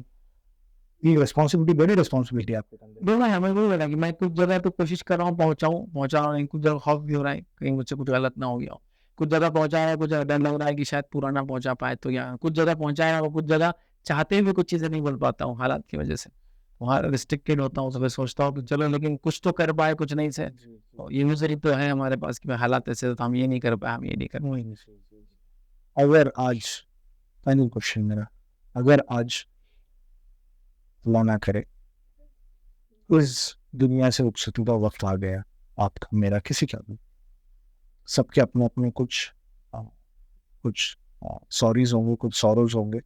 یہ رسپانسبلٹی بڑی رسپانسبلٹی آپ کے بولنا ہے. ہمیں وہ لگا کہ میں کچھ جگہ تو کوشش کر رہا ہوں پہنچا رہا ہوں, کچھ جگہ خوف بھی ہو رہا ہے کہیں مجھ سے کچھ غلط نہ ہو گیا ہو. کچھ جگہ پہنچا ہے, کچھ ڈر لگ رہا ہے کہ شاید پورا نہ پہنچا پائے, تو یا کچھ جگہ پہنچایا, کچھ جگہ چاہتے ہوئے کچھ چیزیں نہیں بول پاتا ہوں حالات کی وجہ سے. وہاں ریسٹرکٹیڈ ہوتا ہوں، تو میں سوچتا ہوں کہ چلو لیکن کچھ تو کر پائے، کچھ نہیں سے یہ نظری تو ہے ہمارے پاس کہ حالات ایسے تو ہم یہ نہیں کر پائے، ہم یہ نہیں کر پائے. اگر آج فائنل کوشچن میرا، اگر آج اللہ نہ کرے اس دنیا سے رخصتی کا وقت آ گیا، آپ کا میرا کسی کا بھی، سب کے اپنے اپنے کچھ سوریز ہوں گے، کچھ سوروز ہوں گے،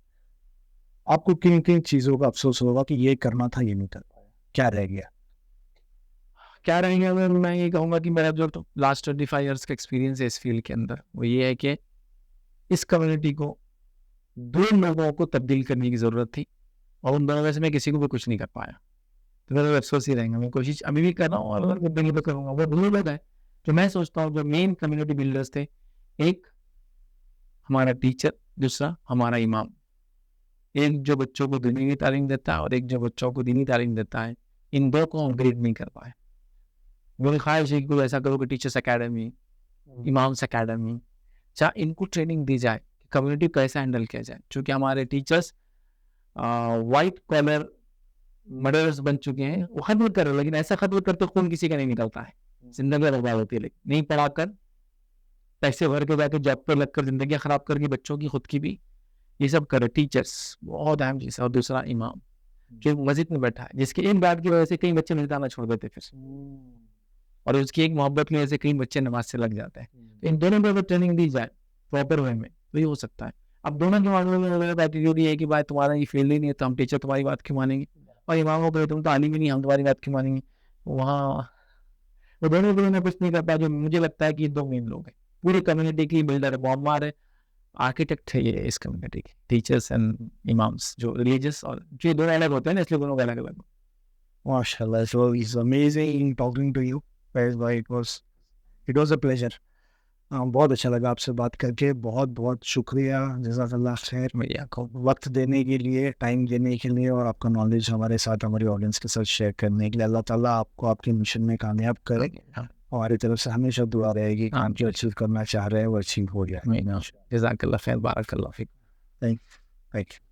آپ کو کن کن چیزوں کا افسوس ہوگا کہ یہ کرنا تھا یہ نہیں کر پایا، کیا رہ گیا؟ کیا رہیں گے؟ اگر میں یہ کہوں گا کہ میرا جو لاسٹ 25 ایئرس کا ایکسپیرینس ہے اس فیلڈ کے اندر، وہ یہ ہے کہ اس کمیونٹی کو 2 لوگوں کو تبدیل کرنے کی ضرورت تھی، اور ان دونوں میں سے میں کسی کو بھی کچھ نہیں کر پایا. تو میرا افسوس ہی رہیں گا. میں کوشش ابھی بھی کر رہا ہوں، اور اگر دلی پہ کروں گا. وہ 2 لوگ ہیں جو میں سوچتا ہوں جو مین کمیونٹی بلڈرس تھے، ایک ہمارا ٹیچر، دوسرا ہمارا امام. ایک جو بچوں کو دینی تعلیم دیتا ہے اور ایک جو بچوں کو دینی تعلیم دیتا ہے. ان 2 کو اپ گریڈ نہیں کر پائے. میری خواہش ہے کہ کوئی ایسا کرو کہ ٹیچرس اکیڈمی، امامس اکیڈمی، چاہے ان کو ٹریننگ دی جائے کہ کمیونٹی کو کیسے ہینڈل کیا جائے. چونکہ ہمارے ٹیچرس وائٹ کالر مرڈررز بن چکے ہیں. وہ ختم کر رہے، لیکن ایسا ختم کرتے خون کسی کا نہیں نکلتا ہے، زندگی برباد ہوتی ہے. لیکن نہیں پڑھا کر پیسے بھر کے جا کے جاب پر لگ کر زندگیاں خراب کر کے بچوں کی خود کی بھی، یہ سب کرے. ٹیچرس بہت اہم چیز ہے. اور دوسرا امام جو مسجد میں بیٹھا ہے، جس کی ایک بات کی وجہ سے کئی بچے مسجد آنا چھوڑ دیتے پھر، اور اس کی ایک محبت کی وجہ سے کئی بچے نماز سے لگ جاتے ہیں. ان دونوں پر ٹریننگ دی جائے پراپر وے میں تو یہ ہو سکتا ہے. اب دونوں کے معاملے میں میرا ایٹیٹیوڈ یہ ہے کہ بھائی تمہارا یہ فیلڈ ہی نہیں ہے تو ہم ٹیچر تمہاری بات کیوں مانیں گے، اور اماموں کو تم تعلیم ہی نہیں، ہم تمہاری بات کیوں مانیں گے. وہاں وہ دونوں نے کچھ نہیں کر پایا. جو مجھے لگتا ہے کہ یہ 2 مین لوگ ہیں پوری کمیونٹی کی بلڈر ہے، معمار ہے، آرکیٹیکٹ ہے یہ اس کمیونٹی کے، ٹیچرس اینڈ امامس جو ریلیجس. اور جو دونوں الگ ہوتے ہیں نا، اس لیے دونوں کا الگ الگ. MashaAllah, so it's amazing talking to you. It was a pleasure. بہت اچھا لگا آپ سے بات کر کے. بہت بہت شکریہ، جزاک اللہ خیر وقت دینے کے لیے، ٹائم دینے کے لیے، اور آپ کا نالج ہمارے ساتھ، ہماری آڈینس کے ساتھ شیئر کرنے کے لیے. اللہ تعالیٰ آپ کو آپ کے مشن میں کامیاب کرے. ہماری طرف سے ہمیشہ دعا رہے گی کہ آپ جو اچیو کرنا چاہ رہے ہیں وہ اچیو ہو جائے. جزاک اللہ خیر، بارک اللہ فیک. Thank you.